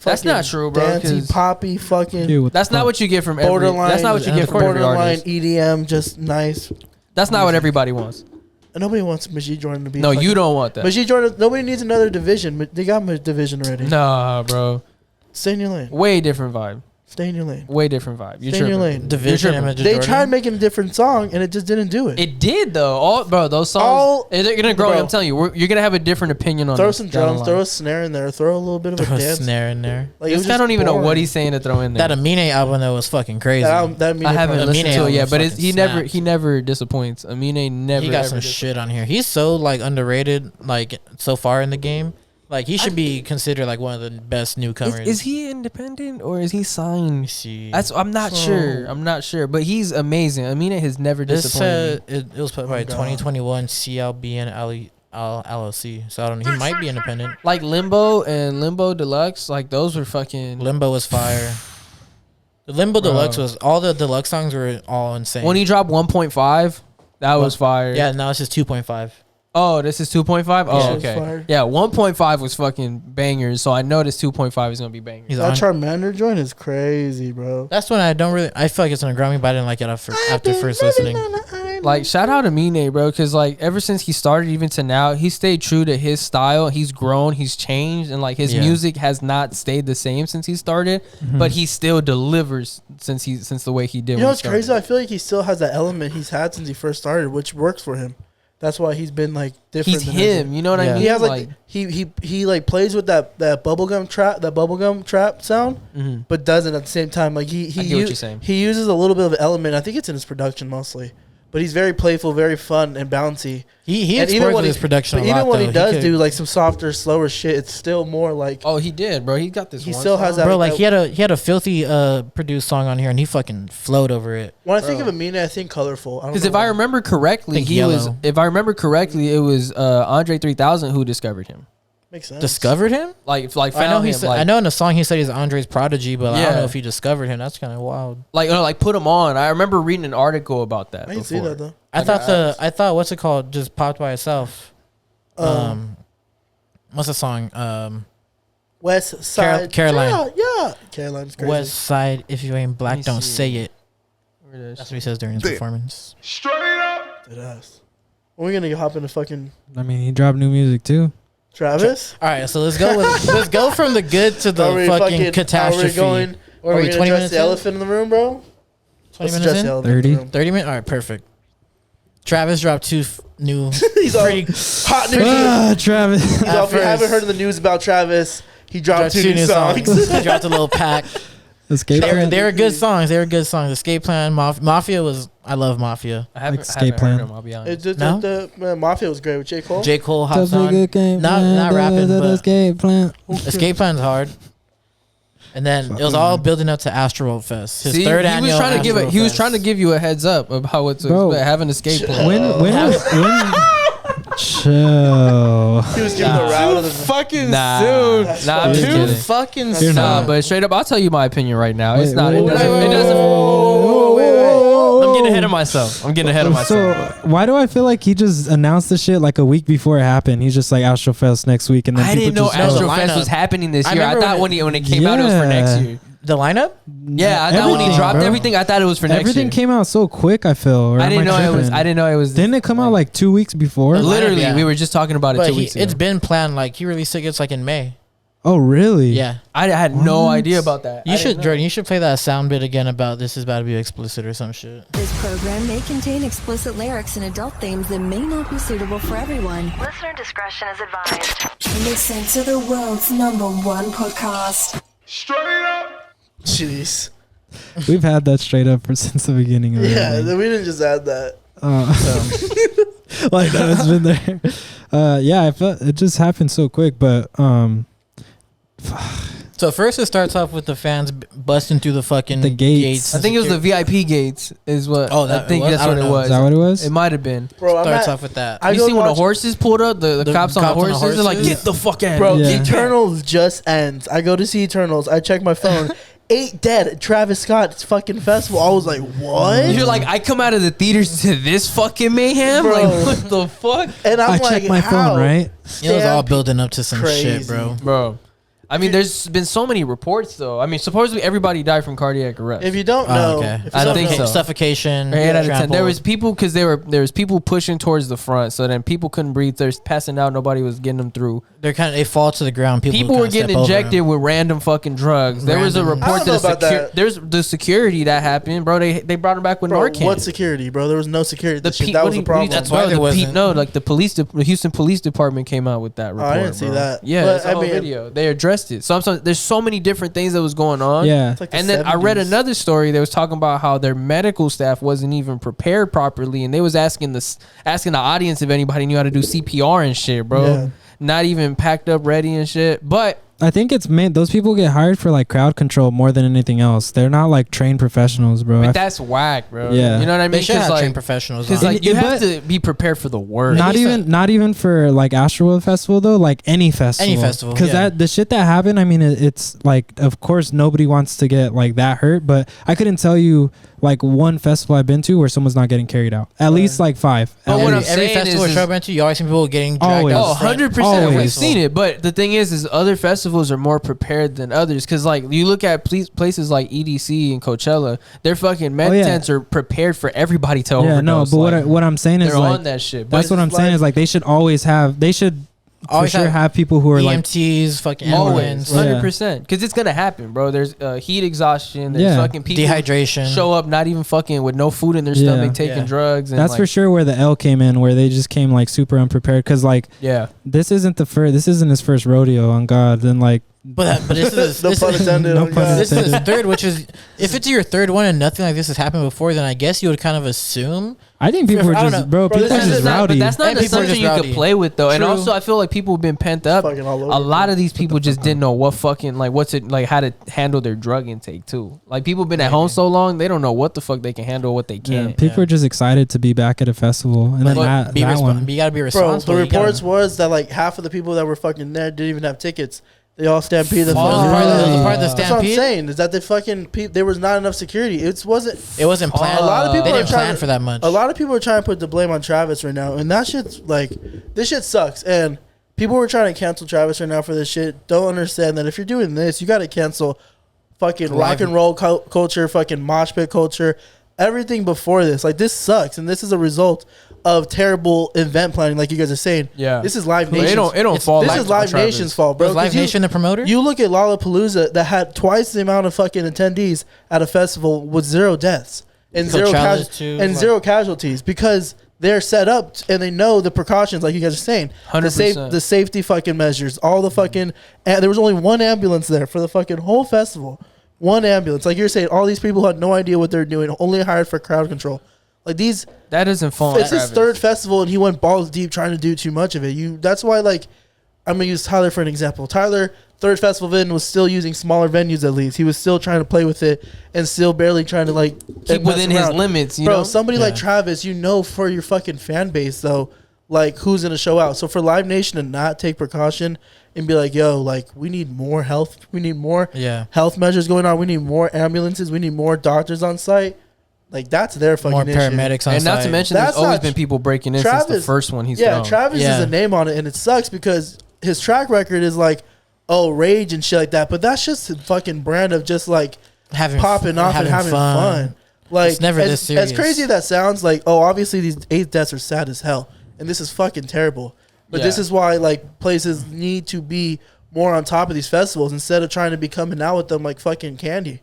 C: That's
B: fucking
C: not true, bro,
B: Dancey,
C: 'cause-
B: poppy, fucking
A: Dude, what the
C: That's not
A: fuck?
C: what you get from every.
B: borderline.
C: That's not what you get from every
B: borderline
C: artist.
B: EDM, just nice.
C: That's not what everybody wants.
B: And nobody wants Majid Jordan to be.
C: No,
B: fucking-
C: you don't want that.
B: Majid Jordan. Nobody needs another division. They got a division already.
C: Nah, bro.
B: Stay in your lane.
C: Way different vibe.
B: Stay in your lane.
C: Way different vibe. You're
B: Stay in your
C: tripping.
B: lane.
D: Division
C: tripping.
D: Image of
B: They
D: Jordan.
B: tried making a different song and it just didn't do it.
C: It did though. All bro, those songs.
B: All-
C: they're gonna grow.
B: bro.
C: I'm telling you, you're gonna have a different opinion on.
B: Throw
C: this
B: some
C: down the
B: drums,
C: line.
B: throw a snare in there, throw a little bit of a
D: Throw a
B: dance.
D: snare in there.
B: Like, it
C: This
B: was
C: guy
B: just
C: don't even know what
B: boring.
C: he's saying to throw in there.
D: That Amine album though was fucking crazy.
B: That
C: I haven't
D: Amine
C: listened to it
D: album
C: yet, but
D: fucking
C: he
D: snapped.
C: never disappoints. Amine never.
D: He got
C: ever
D: some
C: dis-
D: shit on here. He's so like underrated, like so far in the game. Like he should be considered like one of the best newcomers.
C: Is he independent or is he
D: Let me
C: signed?
D: see.
C: I'm not sure. I'm not sure, but he's amazing. Amine has never
D: This
C: disappointed me.
D: it was put by
B: God.
D: 2021 CLBN LLC. So I don't know. He might be independent.
C: Like Limbo and Limbo Deluxe, like those were fucking.
D: Limbo was fire. The Limbo
C: Bro.
D: Deluxe was all the deluxe songs were all insane.
C: When he dropped 1.5, that was fire.
D: yeah, now it's just 2.5.
C: Oh, this is 2.5. Oh,
B: Yeah, it's
C: okay.
B: fire.
C: Yeah, 1.5 was fucking bangers. So I know this 2.5 is gonna be bangers.
D: He's
B: That
D: on.
B: Charmander joint is crazy, bro.
D: That's when I don't really. I feel like it's gonna grow me, but I didn't like it after first listening.
C: Like shout out to Mine, bro, because like ever since he started even to now, he stayed true to his style. He's grown, he's changed, and like his
D: Yeah.
C: music has not stayed the same since he started. But he still delivers since the way he did.
B: You
C: when
B: know
C: he
B: what's crazy?
C: started.
B: I feel like he still has that element he's had since he first started, which works for him. That's why he's been like different.
C: He's
B: than
C: him.
B: everyone.
C: You know what I
D: Yeah.
C: mean?
B: He has like he like plays with that bubblegum trap sound,
C: Mhm.
B: but doesn't at the same time. Like he
C: I get what you're saying.
B: he uses a little bit of element. I think it's in his production mostly, but he's very playful, very fun and bouncy.
D: He
B: And
D: explores
B: when
D: his production
B: but
D: a lot.
B: even when he
D: though.
B: does
D: could-
B: do like some softer, slower shit, it's still more like
C: Oh, he did, bro. He got this.
B: He
C: one
B: still has
C: song.
B: that-
D: bro, like he had a filthy produced song on here, and he fucking flowed over it.
B: when I think
C: Bro.
B: of Amina, I think colorful.
C: Because if I remember correctly,
D: Think
C: he was.
D: Yellow.
C: If I remember correctly, it was Andre 3000 who discovered him.
B: Makes sense.
D: Discovered him?
C: Like
D: I know
C: found
D: he
C: him.
D: said.
C: Like,
D: I know in the song he said he's Andre's prodigy, but I don't
C: Yeah.
D: know if he discovered him. That's kind of wild.
C: like put him on. I remember reading an article about that.
B: I didn't see
C: before.
B: that though.
D: I thought what's it called just popped by itself. What's the song?
B: West Side.
D: Caroline.
B: Yeah. Caroline's crazy.
D: West Side. If you ain't black,
C: me
D: don't
C: see.
D: say it.
C: Where it is.
D: That's what he says during his performance.
B: Deadass. When we gonna hop into fucking
A: I mean, he dropped new music too.
B: Travis?
D: All right, so let's go from the good to the
B: Are we
D: fucking catastrophe.
B: Are we going? Or are we gonna
D: 20
B: address
D: minutes
B: the
D: in?
B: elephant in the room, bro?
D: 20
B: Let's
D: minutes
B: address
D: in?
B: the elephant in the
A: 30?
B: room.
D: 30 minutes. All right, perfect. Travis dropped 2 new.
B: He's all
D: pretty
B: hot news.
A: Travis.
B: He's all, if you
D: first.
B: haven't heard of the news about Travis, he dropped
D: dropped
B: 2 new songs.
D: He dropped a little pack.
A: Escape
D: They
A: Plan.
D: were good songs. Escape Plan, Mafia was. I love Mafia.
C: I haven't,
A: Escape
C: haven't
A: Plan.
C: heard him. I'll be honest.
D: No?
B: The Mafia was great with J. Cole.
D: J Cole
A: Tough
D: hops on.
A: nigga can't
D: Not
A: plan,
D: rapping,
A: da- da-
D: but
A: Escape Plan.
D: Escape Plan's hard. And then it was all building up to Astroworld Fest. His
C: See,
D: third
C: he was
D: annual
C: trying to give it.
D: Astroworld
C: He was
D: Fest.
C: trying to give you a heads up about what to
A: Bro.
C: expect. Have an escape plan.
A: When chill.
B: He was giving the route of the
C: fucking
D: Nah.
C: soon.
B: That's
C: Nah, I'm
B: funny.
C: just
D: Too
C: kidding.
D: fucking
A: You're
D: soon.
A: not.
C: Nah, but straight up, I'll tell you my opinion right now. It's
A: Wait,
C: not.
A: wait,
C: It doesn't.
A: wait,
C: It
A: wait,
C: doesn't. I'm getting ahead of myself. I'm getting ahead of
A: So
C: myself.
A: why do I feel like he just announced the shit like a week before it happened? He's just like Astrofest next week, and then
C: I
A: people
C: didn't know
A: just
D: Astro-
C: Astrofest
D: lineup.
C: was happening this
D: I
C: year. I
D: remember
C: thought
D: when
C: when it came out, it was for next year.
D: The lineup?
C: Yeah, I thought when he
A: Everything,
C: dropped
A: bro.
C: everything, I thought it was for next year.
A: Everything came out so quick. I feel. Or
C: I
A: am
C: didn't know it was.
A: tripping?
C: I didn't know it was.
A: Didn't it come out like 2 weeks before?
C: Literally,
D: Yeah.
C: we were just talking about it
D: But
C: 2 weeks ago.
D: it's been planned. Like he released tickets like in May.
A: Oh really?
D: Yeah.
C: I had no
A: What?
C: idea about that.
D: You
C: I
D: should,
C: didn't know.
D: Jordan. You should play that sound bit again about this is about to be explicit or some shit.
F: This program may contain explicit lyrics and adult themes that may not be suitable for everyone.
E: Listener discretion is advised.
F: Listen to the world's #1 podcast.
B: Jeez.
A: We've had that straight up since the beginning of it.
B: Yeah, we didn't just add that.
A: Like that has been there. Yeah, I felt it just happened so quick, but
D: So first it starts off with the fans busting through the fucking
A: The gates.
C: I think it was the VIP gates. Is what.
D: Oh,
C: I
D: that
C: think
D: was?
C: that's
D: I
C: what
D: don't
C: it
D: know.
C: was.
A: is that what it was?
C: It might have been.
B: Bro,
D: starts off with that.
B: I
C: You
B: go
C: see when the
B: watch-
C: horses pulled up, the cops on the
D: cops on the
C: horses, they're like,
D: horses?
C: "Get the fuck out!"
B: Bro,
A: Yeah.
B: Eternals just ends. I go to see Eternals. I check my phone. 8 dead. Travis Scott's fucking festival. I was like, what?
C: You're like, I come out of the theaters to this fucking mayhem.
B: Bro.
C: Like, what the fuck,
B: And I'm
A: I
B: like,
A: checked my
B: how?
A: phone, right?
D: It was all
B: Damn.
D: building up to some
B: Crazy.
D: shit, bro.
C: bro? I mean, there's been so many reports, though. I mean, supposedly everybody died from cardiac arrest.
B: If you don't
D: Oh,
B: know,
D: okay.
B: if you
C: I
B: don't
C: think
B: know-
C: so.
D: Suffocation.
C: 8 out of 10. There
D: trampled.
C: was people because there was people pushing towards the front, so then people couldn't breathe. They're passing out. Nobody was getting them through.
D: They fall to the ground.
C: People were getting injected with random fucking drugs. There was a
D: Random.
B: I
C: report
B: don't know about
C: that
B: that.
C: there's the security that happened, bro. They brought him back with
B: Bro,
C: Narcan.
B: what security, bro? There was no security.
C: The
B: Shit,
C: P-
B: that
C: what
B: was
C: do
B: the
C: you-
B: problem.
D: That's
C: bro,
D: why there
C: the
D: wasn't.
C: the Houston Police Department came out with that report.
B: I didn't see
C: bro.
B: that.
C: Yeah,
B: But,
C: it's a
B: I
C: whole
B: mean-
C: video. They addressed it. So I'm saying there's so many different things that was going on.
A: Yeah.
B: It's like the
C: And then I read
B: 70s.
C: another story that was talking about how their medical staff wasn't even prepared properly, and they was asking the audience if anybody knew how to do CPR and shit, bro.
B: Yeah.
C: Not even packed up ready and shit. But
A: I think it's meant those people get hired for like crowd control more than anything else. They're not like trained professionals, bro.
C: that's whack, bro.
A: Yeah.
C: You know what I mean?
D: They should have
C: like,
D: trained professionals.
C: Because
D: on
C: like
D: it.
C: you
A: But-
C: have to be prepared for the worst.
A: not even for like Astroworld Festival though, like any festival.
D: Any festival,
A: Because
D: yeah.
A: that the shit that happened, I mean, it's like of course nobody wants to get like that hurt, but I couldn't tell you like one festival I've been to where someone's not getting carried out. At least like 5.
C: But
A: At
C: what I'm
A: least.
D: every
C: saying
D: festival
C: is-
D: or show I've been to, you always see people getting dragged
A: Always.
D: out
C: Oh,
D: the front.
C: 100%. We've
A: Always.
C: seen it. But the thing is other festivals are more prepared than others. Because, like, you look at places like EDC and Coachella, their fucking med
A: Oh, yeah.
C: tents are prepared for everybody to overdose.
A: Yeah, no, but
C: like,
A: what I'm saying is
C: they're
A: like
C: on that shit.
A: that's
C: But
A: what I'm saying is like they should always have for
D: Always
A: sure have people who are like
D: EMTs, fucking
C: always,
D: ambulance,
A: Yeah.
C: 100%. Because it's going to happen, bro. There's heat exhaustion. There's
A: Yeah.
C: fucking people
D: dehydration.
C: show up not even fucking with no food in their
A: Yeah.
C: stomach, taking
D: Yeah.
C: drugs. And
A: that's
C: like,
A: for sure where the L came in, where they just came like super unprepared. Because like
C: Yeah.
A: this isn't his first rodeo on God. And like
D: But this is
B: No pun intended.
A: No
B: oh
A: pun
B: God.
D: this is his third, which is if it's your third one and nothing like this has happened before, then I guess you would kind of assume.
A: I think people are
D: I don't
A: just,
D: know.
A: bro.
B: Bro,
A: People
B: this
A: are
B: is
A: just
B: not-
C: But
A: rowdy.
C: that's not
D: And people are
C: something
D: just
C: you
D: rowdy.
C: could play with though. And
D: True.
C: also, I feel like people have been pent up.
B: Fucking all over
C: A
B: the
C: lot
B: place.
C: of these people just didn't know what fucking like what's it like how to handle their drug intake too. Like people been at home so long, they don't know what the fuck they can handle, what they
A: Yeah,
C: can't.
A: people are just excited to be back at a festival, and then
C: But
A: that
D: You
A: one.
D: gotta be
B: Bro,
D: responsible.
B: the
D: You gotta-
B: reports was that like half of the people that were fucking there didn't even have tickets. They all stampeded.
D: It was part of the
B: That's what I'm
D: stampede.
B: saying is that the fucking there was not enough security. It wasn't.
D: It wasn't planned.
B: A lot of people
D: they
B: are
D: didn't
B: trying
D: plan
B: to-
D: for that much.
B: A lot of people are trying to put the blame on Travis right now, and that shit's like, this shit sucks. And people were trying to cancel Travis right now for this shit. Don't understand that if you're doing this, you got to cancel fucking rock and roll culture, fucking mosh pit culture, everything before this. Like, this sucks, and this is a result of terrible event planning, like you guys are saying.
C: Yeah.
B: This is Live
C: But
B: Nation.
C: it don't fall.
B: This
C: like
B: is Live
C: on Travis.
B: Nation's fault, bro.
D: Was Live
B: 'cause you-
D: Nation the promoter?
B: You look at Lollapalooza that had twice the amount of fucking attendees at a festival with 0 deaths and
D: Coachella's too, like-
B: zero casualties because they're set up and they know the precautions, like you guys are saying.
C: 100%.
B: The safety fucking measures, all the fucking. And there was only one ambulance there for the fucking whole festival. One ambulance, like you're saying, all these people had no idea what they're doing, only hired for crowd control. Like these,
C: That doesn't fall. on
B: it's his
C: Travis.
B: third festival and he went balls deep trying to do too much of it. That's why, like, I'm gonna use Tyler for an example. Tyler, third festival in, was still using smaller venues at least. He was still trying to play with it and still barely trying to like
C: Keep
B: mess
C: within his
B: around.
C: limits, you
B: Bro,
C: know?
B: somebody like
D: Yeah.
B: Travis, for your fucking fan base though, like who's gonna show out? So for Live Nation to not take precaution and be like, yo, like we need more health health measures going on. We need more ambulances. We need more doctors on site. Like that's their fucking
D: more
B: issue.
D: paramedics on
C: And not
D: site.
C: to mention,
B: That's
C: there's always
B: not
C: been people breaking in since the
B: Travis-
C: first one he's
B: Yeah,
C: filmed.
B: Travis
D: Yeah.
B: is a name on it, and it sucks because his track record is like, oh, rage and shit like that. But that's just a fucking brand of just like
D: having
B: popping off and having fun. Like
D: It's never this serious.
B: As crazy as that sounds, like, oh, obviously these 8 deaths are sad as hell, and this is fucking terrible. But this
C: Yeah.
B: is why like places need to be more on top of these festivals instead of trying to be coming out with them like fucking candy.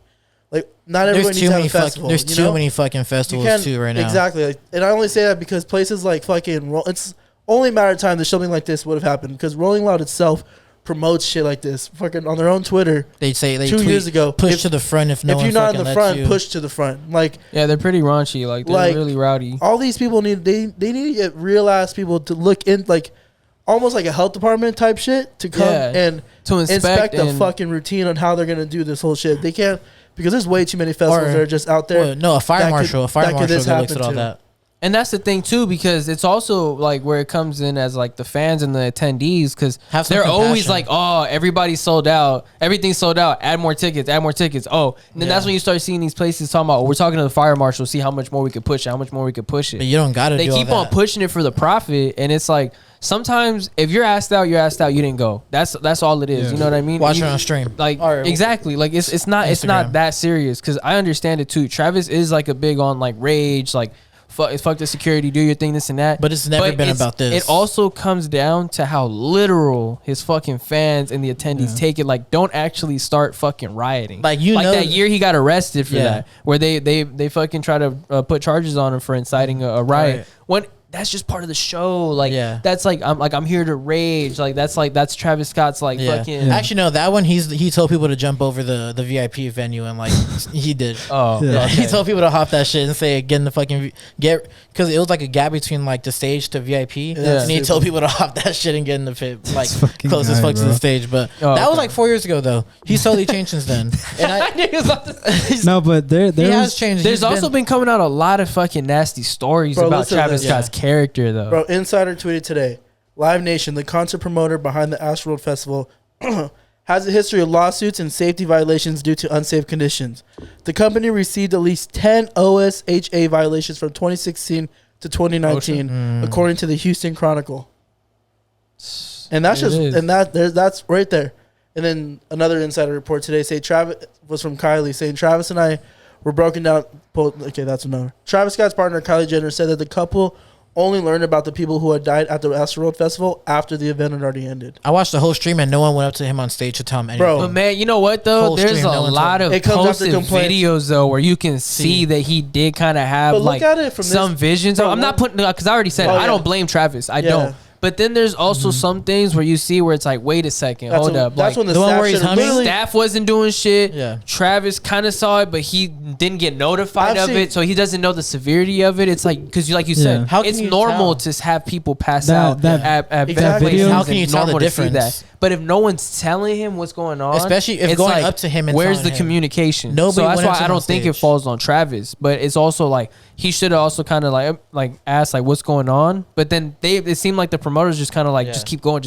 B: Like not everyone
D: There's
B: needs
D: too
B: to have
D: many
B: a festival.
D: there's
B: you
D: too
B: know?
D: many fucking
B: You
D: festivals
B: can't-
D: too right now.
B: Exactly. Like, and I only say that because places like fucking it's only a matter of time that something like this would have happened because Rolling Loud itself promotes shit like this fucking on their own Twitter.
D: They say
B: 2 years ago,
D: push
B: if-
D: to the front if no
B: if
D: one
B: you're not in
D: fucking
B: the
D: lets
B: front,
D: you.
B: push to the front. Like
C: Yeah, they're pretty raunchy. Like they're
B: Like,
C: really rowdy.
B: all these people need they need to get real ass people to look in like almost like a health department type shit to come
C: Yeah,
B: and
C: to inspect
B: the
C: and-
B: fucking routine on how they're gonna do this whole shit. They can't because there's way too many festivals
D: Or-
B: that are just out there.
D: Well, no, a fire
B: that could-
D: marshal. A fire
B: that could
D: marshal
B: this
D: that looks at
B: happen
D: all
B: to.
D: that.
C: And that's the thing too, because it's also like where it comes in as like the fans and the attendees, because
D: Have some
C: they're always
D: compassion.
C: like, "Oh, everybody's sold out, everything's sold out. Add more tickets, add more tickets." Oh, and then that's
D: Yeah.
C: when you start seeing these places talking about, oh, "We're talking to the fire marshal, see how much more we could push it, how much more we could push it."
D: But you don't gotta
C: They
D: do
C: keep
D: all
C: on
D: that.
C: pushing it for the profit, and it's like sometimes if you're asked out, you're asked out. You didn't go. That's all it is.
A: Yeah.
C: You know what I mean?
D: Watch
C: You-
D: it on stream.
C: Like
D: Or
C: exactly, like it's not
D: Instagram.
C: that serious because I understand it too. Travis is like a big on like rage, like fuck the security, do your thing, this and that.
D: But it's never been about this.
C: It also comes down to how literal his fucking fans and the attendees take it. Like, don't actually start fucking rioting.
D: Like, you know-
C: that year he got arrested for
D: Yeah.
C: that, where they fucking try to put charges on him for inciting a riot.
D: Right.
C: When that's just part of the show. Like,
D: Yeah.
C: that's like I'm here to rage. Like that's Travis Scott's like fucking.
D: Actually, no, that one he told people to jump over the VIP venue and like he did.
C: Oh,
A: Yeah.
D: He told people to hop that shit and say get in the fucking get because it was like a gap between like the stage to VIP,
B: Yeah.
D: and he told people to hop that shit and get in the pit like
A: fucking
D: close as
A: guy,
D: fuck to
A: bro.
D: the stage. But
C: Oh,
D: that was
C: okay.
D: like 4 years ago though. He's totally changed since then. And
A: No, but there
D: he has
A: was
D: changed.
C: There's
D: He's
C: also been coming out a lot of fucking nasty stories
B: Bro,
C: about
B: listen to
C: Travis
B: this.
C: Scott's character, though.
B: Bro, Insider tweeted today, Live Nation, the concert promoter behind the Astroworld Festival, has a history of lawsuits and safety violations due to unsafe conditions. The company received at least 10 OSHA violations from 2016 to 2019, according to the Houston Chronicle. And that's
C: It
B: just
C: is.
B: and that's right there. And then another insider report today say Travis was from Kylie saying Travis and I were broken down. Okay, that's another. Travis Scott's partner Kylie Jenner said that the couple only learned about the people who had died at the Astroworld Festival after the event had already ended.
D: I watched the whole stream and no one went up to him on stage to tell him anything.
B: Bro.
C: But man, you know what though?
D: Whole
C: There's
D: stream,
C: a
D: no one
C: lot
D: told
C: of
B: me. It comes after
C: posted
B: complaints.
C: videos though where you can see that he did kind of have
B: But look
C: like
B: at it from
C: some
B: this-
C: visions.
B: Bro,
C: I'm not putting because I already said
B: Oh,
C: I
B: yeah.
C: don't blame Travis. I
B: Yeah.
C: don't. But then there's also some things where you see where it's like, wait a second, hold up.
B: That's
C: like,
B: when the
D: one
B: staff
D: where he's
B: should
D: humming?
B: literally-
C: staff wasn't doing shit.
D: Yeah.
C: Travis kind of saw it, but he didn't get notified
B: I've
C: of
B: seen-
C: it, so he doesn't know the severity of it. It's like, because like you said,
A: Yeah.
D: How can
C: it's
D: you
C: normal
D: tell?
C: to have people pass
A: That-
C: out
A: that-
C: at
B: Exactly.
C: places.
A: How
D: can you
C: It's
D: tell the
C: normal to see
D: difference?
C: that. But if no one's telling him what's going on,
D: Especially if
C: it's
D: going
C: like,
D: up to him and
C: where's
D: telling
C: the
D: him.
C: communication?
D: Nobody
C: so that's
D: went up
C: why
D: to
C: I
D: him
C: don't
D: on
C: think it
D: stage.
C: falls on Travis. But it's also like he should have also kind of like asked like what's going on. But then it seemed like the promoters just kind of like just keep going,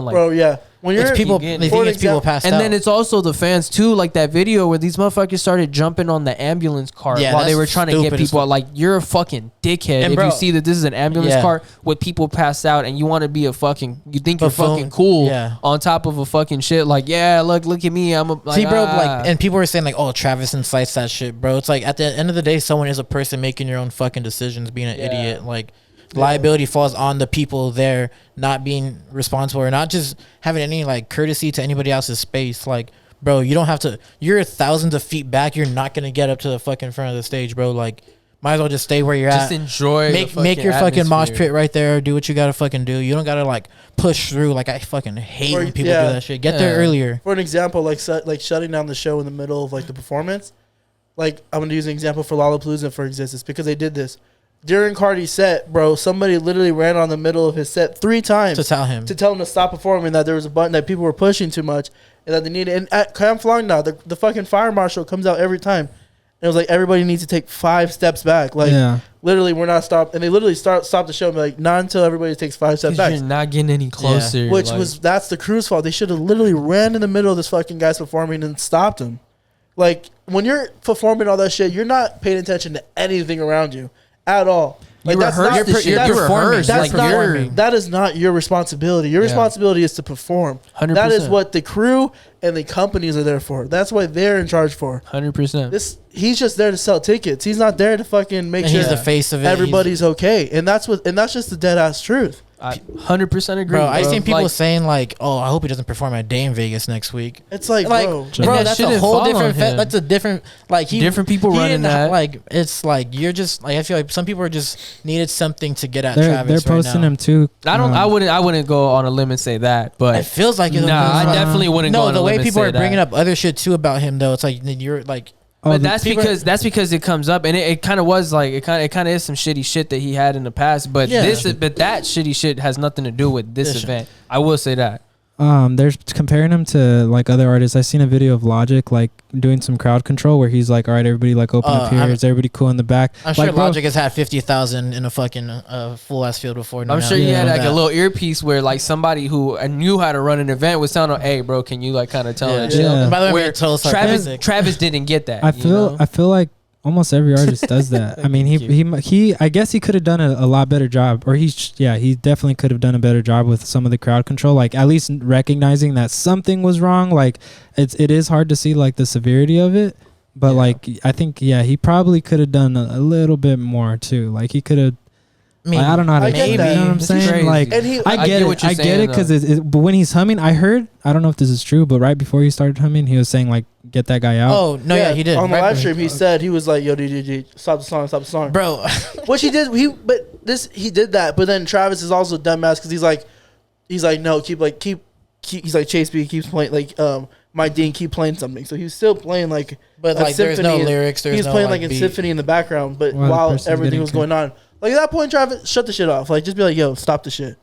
C: like.
B: Bro, yeah. When you're
D: It's people.
C: getting-
D: They
B: for
D: think
B: an
D: it's people
B: example-
D: passed
C: And
D: out.
C: then it's also the fans too, like that video where these motherfuckers started jumping on the ambulance cart
D: Yeah,
C: while they
D: that's
C: were trying to get
D: stupid as
C: people
D: fuck.
C: out. Like, you're a fucking dickhead
D: And
C: if
D: bro-
C: you see that this is an ambulance
D: Yeah.
C: cart with people passed out and you want to be you think you're
D: Buffoon.
C: fucking cool
D: Yeah.
C: on top of a fucking shit. Like, yeah, look at me. I'm a like,
D: See, bro,
C: ah.
D: like, and people were saying like, "Oh, Travis incites that shit, bro." It's like at the end of the day, someone is a person making your own fucking decisions, being an idiot. Like, liability falls on the people there not being responsible or not just having any like courtesy to anybody else's space. Like, bro, you don't have to. You're thousands of feet back. You're not gonna get up to the fucking front of the stage, bro. Like, might as well just stay where you're
C: just
D: at.
C: enjoy
D: Make your fucking mosh
C: atmosphere.
D: pit right there. Do what you gotta fucking do. You don't gotta like push through. Like, I fucking hate
B: Or-
D: when people
B: yeah.
D: do that shit. Get there earlier.
B: For an example, like shutting down the show in the middle of like the performance. Like, I'm gonna use an example for Lollapalooza for existence because they did this during Cardi's set, bro. Somebody literally ran on the middle of his set 3 times
D: To tell him.
B: to stop performing, that there was a button that people were pushing too much and that they needed. And at Camp Florida, the fucking fire marshal comes out every time. And it was like, everybody needs to take 5 steps back. Like, literally, we're not stopped. And they literally stop the show and be like, not until everybody takes 5 steps
C: 'Cause
B: back.
C: you're not getting any closer.
B: Which
C: like-
B: that's the crew's fault. They should have literally ran in the middle of this fucking guy's performing and stopped him. Like, when you're performing all that shit, you're not paying attention to anything around you at all. Like,
C: You rehearse the shit.
D: you're
C: You
D: performing.
C: rehearse.
B: that's
C: Like,
B: not,
C: you're-
B: that is not your responsibility. Your responsibility is to perform.
C: 100%.
B: That is what the crew and the companies are there for. That's what they're in charge for.
C: 100%.
B: He's just there to sell tickets. He's not there to fucking make
D: And
B: sure
D: he's the face of it.
B: everybody's okay. And that's just the dead ass truth.
C: I 100% agree.
D: Bro, I've seen people
C: Like,
D: saying like, "Oh, I hope he doesn't perform at Day in Vegas next week."
B: It's like,
D: Like,
B: bro,
D: bro,
C: that
D: that's a
C: shouldn't
D: whole
C: fall
D: different.
C: on him.
D: That's a different. Like,
C: Different people
D: he
C: running
D: didn't
C: that.
D: Like, it's like you're just like I feel like some people are just needed something to get at
A: They're
D: Travis.
A: posting
D: right now.
A: him too.
C: I wouldn't go on a limb and say that, but
D: It feels like it.
C: nah, I definitely wouldn't go
D: No,
C: on
D: the
C: a
D: way
C: limb and
D: people
C: say
D: are bringing
C: that.
D: up other shit too about him, though, it's like you're like.
C: But that's
D: people-
C: because it comes up, and it kind of was like it kind of is some shitty shit that he had in the past. But
D: Yeah.
C: but that shitty shit has nothing to do with this
D: This
C: event. I will say that.
A: There's comparing him to like other artists. I seen a video of Logic like doing some crowd control where he's like, all right, everybody like open up here. Is everybody cool in the back?
D: I'm sure
A: like, bro,
D: Logic has had 50,000 in a fucking full ass field before.
C: I'm sure he
A: Yeah.
C: had like
D: that.
C: a little earpiece where like somebody who knew how to run an event was telling him, "Hey, bro, can you like kind of tell him to chill?"
A: Yeah.
D: And by the way,
C: Where
D: I'm total
C: Travis
D: sarcastic.
C: didn't get that.
A: I
C: you
A: feel
C: know?
A: I feel like almost every artist does that. I mean, he I guess he could have done a lot better job, or he definitely could have done a better job with some of the crowd control, like at least recognizing that something was wrong. Like it is hard to see like the severity of it, but like I think he probably could have done a little bit more too. Like he could have. Like, I don't know how to.
B: I get
A: You
B: that.
A: know what I'm
C: It's
A: saying?
C: crazy.
A: Like
B: And
A: I get
C: what
A: it.
C: you're
A: I get
C: saying,
A: it because but when he's humming, I don't know if this is true, but right before he started humming, he was saying like, "Get that guy out."
D: Oh no, yeah, he did.
B: On the
D: Right
B: live
D: before-
B: stream, he said he was like, "Yo, DJG, stop the song,
D: bro.
B: Which he did. He did that. But then Travis is also dumbass because he's like, no, keep. He's like, Chase B keeps playing like my Dean keep playing something. So he's still playing like,
D: But
B: a
D: like, there's no
B: symphony.
D: lyrics. There's
B: He's
D: no,
B: playing like a
D: beat.
B: symphony in the background, but
A: While the
B: while
A: person's
B: everything
A: getting
B: was going on, like at that point, Travis, shut the shit off. Like just be like, yo, stop the shit.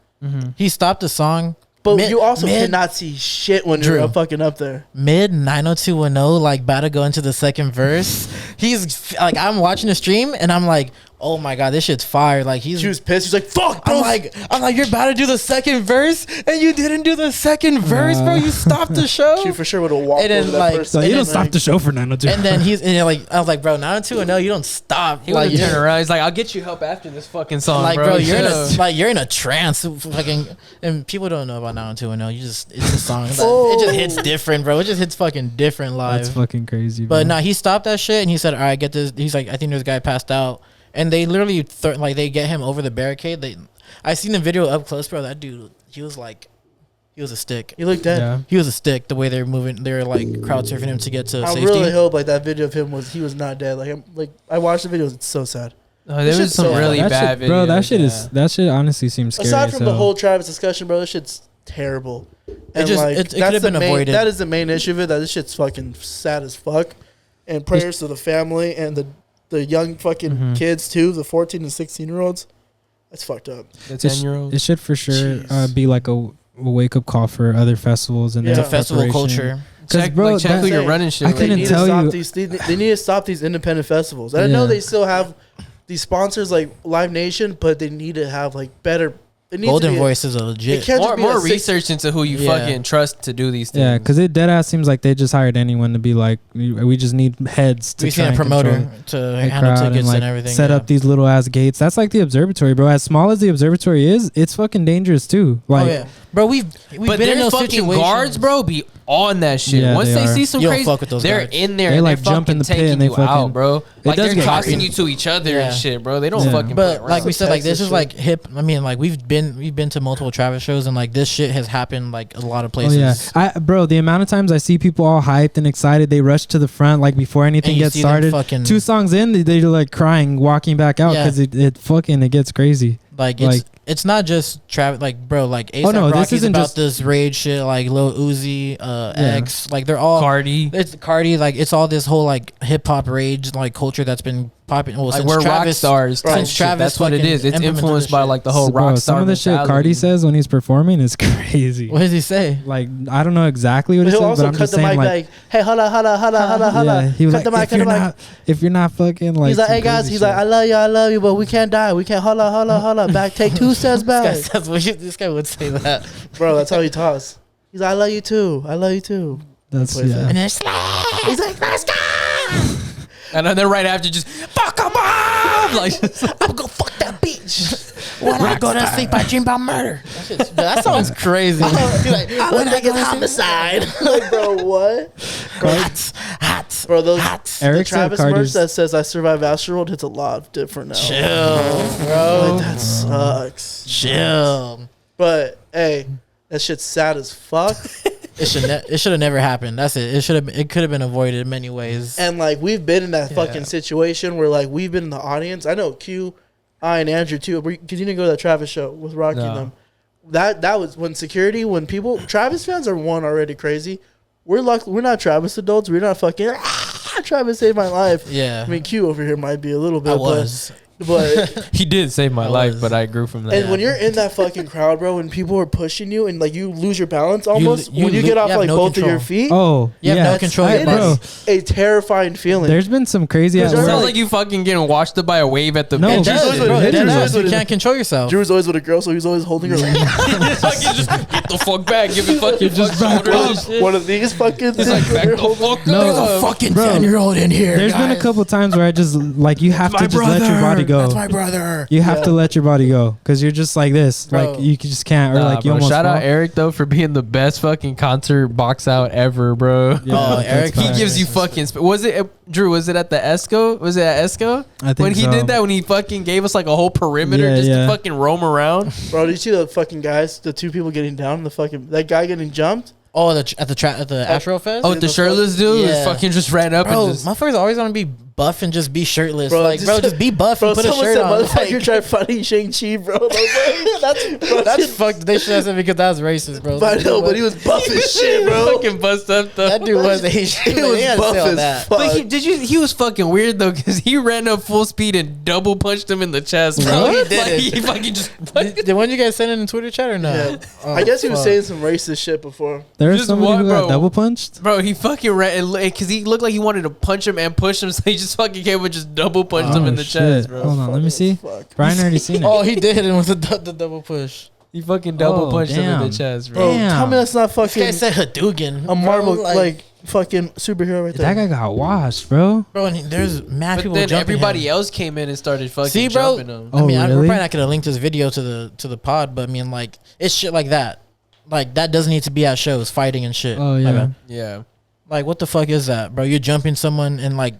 D: He stopped the song.
B: But
D: Mid-
B: you also
D: mid-
B: cannot see shit when
D: Drew.
B: you're fucking up there.
D: Mid 90210, like about to go into the second verse. He's like, I'm watching the stream and I'm like, oh my god, this shit's fire. Like he
B: She was pissed. She's like, fuck, bro.
D: I'm like, you're about to do the second verse and you didn't do the second verse, bro. You stopped the show.
B: She for sure would have walked
D: And then,
B: over that
D: like,
B: first.
A: So you
B: and
A: don't
B: then,
A: stop
B: like,
A: the show for 902.
D: And then I was like, bro, 90210, you don't stop.
C: He would
D: Like,
C: have turned around. He's like, "I'll get you help after this fucking song,
D: like,
C: bro."
D: bro, you're in
C: Chill.
D: you're in a trance, fucking, and people don't know about 90210. It's a song. Like,
B: Oh.
D: It just hits different, bro. It just hits fucking different live.
A: That's fucking crazy.
D: But
A: bro.
D: nah, he stopped that shit and he said, "All right, get this." He's like, "I think there's a guy passed out," and they literally like they get him over the barricade. I seen the video up close, bro. That dude, he was a stick.
B: he looked dead.
A: Yeah.
D: He was a stick. The way they're moving, they're like crowd surfing him to get to
B: I
D: safety.
B: really hope like that video of him he was not dead. Like I watched the videos. It's so sad.
C: There was some really bad videos.
A: Bro, that shit honestly seems scary.
B: Aside from the whole Travis discussion, bro, this shit's terrible. And
D: it could have been avoided.
B: That is the main issue of it. That this shit's fucking sad as fuck. And prayers to the family and the young fucking kids too, the 14 and 16-year-olds. That's fucked up.
C: The 10-year-olds.
A: It should for sure be like a wake up call for other festivals and
D: the festival culture.
C: Check who you're running shit.
A: I couldn't tell you.
B: They need to stop these independent festivals. And I know they still have these sponsors like Live Nation, but they need to have like better.
D: Golden Voices are legit.
C: More research into who you fucking trust to do these things.
A: Yeah, because it deadass seems like they just hired anyone to be like, we just need heads to try and
D: promoter to handle tickets and everything.
A: Set up these little ass gates. That's like the observatory, bro. As small as the observatory is, it's fucking dangerous too. Like,
D: bro, we've
C: but
D: been in those
C: fucking
D: situations.
C: Guards, bro, be on that shit.
A: Yeah,
C: Once they see some crazy,
D: fuck with those
C: they're
D: guards.
C: in there.
A: They
C: and
A: like
C: they're
A: jump in
C: fucking
A: the pit
C: taking
A: and they
C: you
A: fucking
C: out, bro. Like
A: does
C: they're
A: get
C: tossing
A: crazy.
C: you to each other and shit, bro. They don't fucking.
D: But
C: play
D: like
C: around.
D: we said, like this
B: Texas
D: is like hip. I mean, like we've been to multiple Travis shows and like this shit has happened like a lot of places.
A: Oh yeah, bro. The amount of times I see people all hyped and excited, they rush to the front like before anything gets started. 2 songs in, they're like crying, walking back out because it gets crazy.
D: Like it's not just Travis, like bro, like A$AP Rocky's about this rage shit, like Lil Uzi, X, like they're all
C: Cardi.
D: It's Cardi, like it's all this whole like hip hop rage like culture that's been popping. Well,
C: Like
D: since
C: we're
D: Travis,
C: rock stars.
D: Since Travis,
C: that's what it is. It's influenced by like the whole rock star.
A: Some of the shit
C: mentality.
A: Cardi says when he's performing is crazy.
D: What does he say?
A: Like I don't know exactly what he says, but I'm just saying like,
B: hey, holla,
A: he was
B: cut the
A: like,
B: mic.
A: if you're not fucking like,
B: He's like, hey guys, he's like, I love you, but we can't die. We can't holla, back. Take 2 steps back.
D: This guy would say that,
B: bro. That's how he talks. He's like, I love you too.
A: That's
D: and it's
B: he's like, let's go.
C: And then right after, just fuck him up. Like,
D: I'm gonna fuck that bitch. When I go to sleep, I dream about murder. That sounds crazy.
B: When I get homicide. Like, bro, what?
D: Hats.
B: Bro, those
A: Eric
B: the Travis merch that says I survived Astroworld hits a lot different now.
D: Chill, bro.
B: Like, that sucks.
D: Chill.
B: But hey, that shit's sad as fuck.
D: It should have never happened. That's it. It could have been avoided in many ways.
B: And like we've been in that fucking situation where like we've been in the audience. I know Q, I and Andrew too, because you didn't go to that Travis show with Rocky and them. That was when Travis fans are already crazy. We're not Travis adults. We're not fucking Travis saved my life.
D: Yeah.
B: I mean, Q over here might be a little bit. But
C: he did save my life, but I grew from that.
B: And when you're in that fucking crowd, bro, when people are pushing you and like you lose your balance almost, when you get off like both of your feet,
D: you have no control of your body.
B: It's a terrifying feeling.
A: There's been some crazy.
C: It sounds like you fucking getting washed up by a wave at the.
A: No,
D: you can't control yourself.
B: Drew's always with a girl, so he's always holding her.
C: Just get the fuck back, give it fucking just back up.
B: One of these fucking.
C: He's like back the fuck
D: There's a fucking 10-year-old in here.
A: There's been a couple times where I just like you have to just let your body go.
D: That's my brother.
A: You have to let your body go because you're just like this.
B: Bro.
A: Like you just can't. Or like you almost
C: shout
A: fall.
C: out Eric though for being the best fucking concert box out ever, bro.
A: Yeah,
D: Eric,
C: he gives you fucking. Was it Drew? Was it at the Esco? Was it at Esco?
A: I think
C: when he
A: so.
C: did that, when he fucking gave us like a whole perimeter just to fucking roam around.
B: Bro, did you see the fucking guys? The 2 people getting down. That guy getting jumped.
D: Oh, at the Astro Fest.
C: Oh, the shirtless dude fucking just ran up
D: bro,
C: and just.
D: motherfuckers always want to be buff and just be shirtless.
B: Bro,
D: Just be buff and put a shirt on.
B: Motherfucker tried fighting Shang-Chi, bro.
D: That's fucked. They should have said because that was racist, bro.
B: I know, but he was buff as shit, bro.
C: Fucking bust up though.
D: That dude was Asian.
B: He was buff as fuck.
C: But he was fucking weird though because he ran up full speed and double punched him in the chest, bro.
D: What?
C: He did it. He fucking just.
D: Did one of you guys send it in Twitter chat or not?
B: Yeah.
D: Oh,
B: I guess he was saying some racist shit before.
A: There was
C: Just
A: somebody
C: what,
A: who got
C: bro?
A: double punched.
C: Bro, he fucking ran because he looked like he wanted to punch him and push him, so he just fucking came and just double punched him in the chest, bro.
A: Hold on, let me see.
B: Fuck.
A: Brian already seen it.
D: Oh, he did hit him with the double push.
C: He fucking double punched him in the
A: damn.
C: chest,
B: Bro,
C: bro.
A: Damn.
B: tell me that's not
D: This
B: fucking
D: guy said Hadouken.
B: a Marvel
D: Bro,
B: like fucking superhero right there.
A: That guy got washed, bro.
D: Bro, and there's mad
C: But
D: people
C: then
D: jumping
C: everybody
D: him.
C: else came in and started fucking
D: See, bro?
C: jumping him.
A: Oh,
D: I mean, we're
A: really?
D: probably not gonna link this video to the pod, but I mean, like, it's shit like that. Like, that doesn't need to be at shows, fighting and shit.
A: Oh
D: My
A: yeah.
D: bad.
C: Yeah.
D: Like, what the fuck is that, bro? You're jumping someone and like,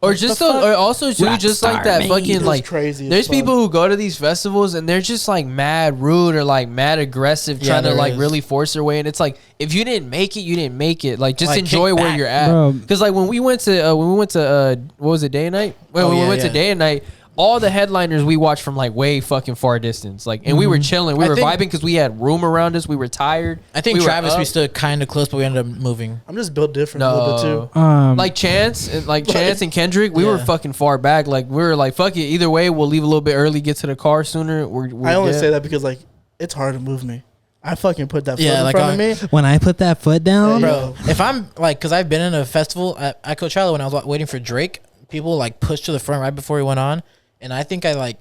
C: Or just so, or also too, just like that fucking
B: It's
C: like
B: crazy. as
C: there's
B: fuck.
C: people who go to these festivals and they're just like mad rude or like mad aggressive,
D: Yeah,
C: trying to
D: there
C: like
D: is.
C: really force their way. And it's like if you didn't make it, you didn't make it. Like just
D: Like,
C: enjoy
D: kick
C: where
D: back.
C: you're at.
A: Bro.
C: Because like when we went to what was it, day and night? When
D: Oh,
C: we
D: yeah,
C: went to
D: yeah.
C: day and night, all the headliners we watched from like way fucking far distance. Like, and we were chilling. We were vibing because we had room around us. We were tired.
D: I think
C: we
D: Travis, we stood kind of close, but we ended up moving.
B: I'm just built different a little bit too.
C: Like Chance and Kendrick, we were fucking far back. Like we were like, fuck it. Either way, we'll leave a little bit early, get to the car sooner.
B: I only say that because like it's hard to move me. I fucking put that foot in
D: like
B: front of me.
A: When I put that foot down,
D: Bro, if I'm like, because I've been in a festival at Coachella when I was waiting for Drake, people like pushed to the front right before he went on, and I think I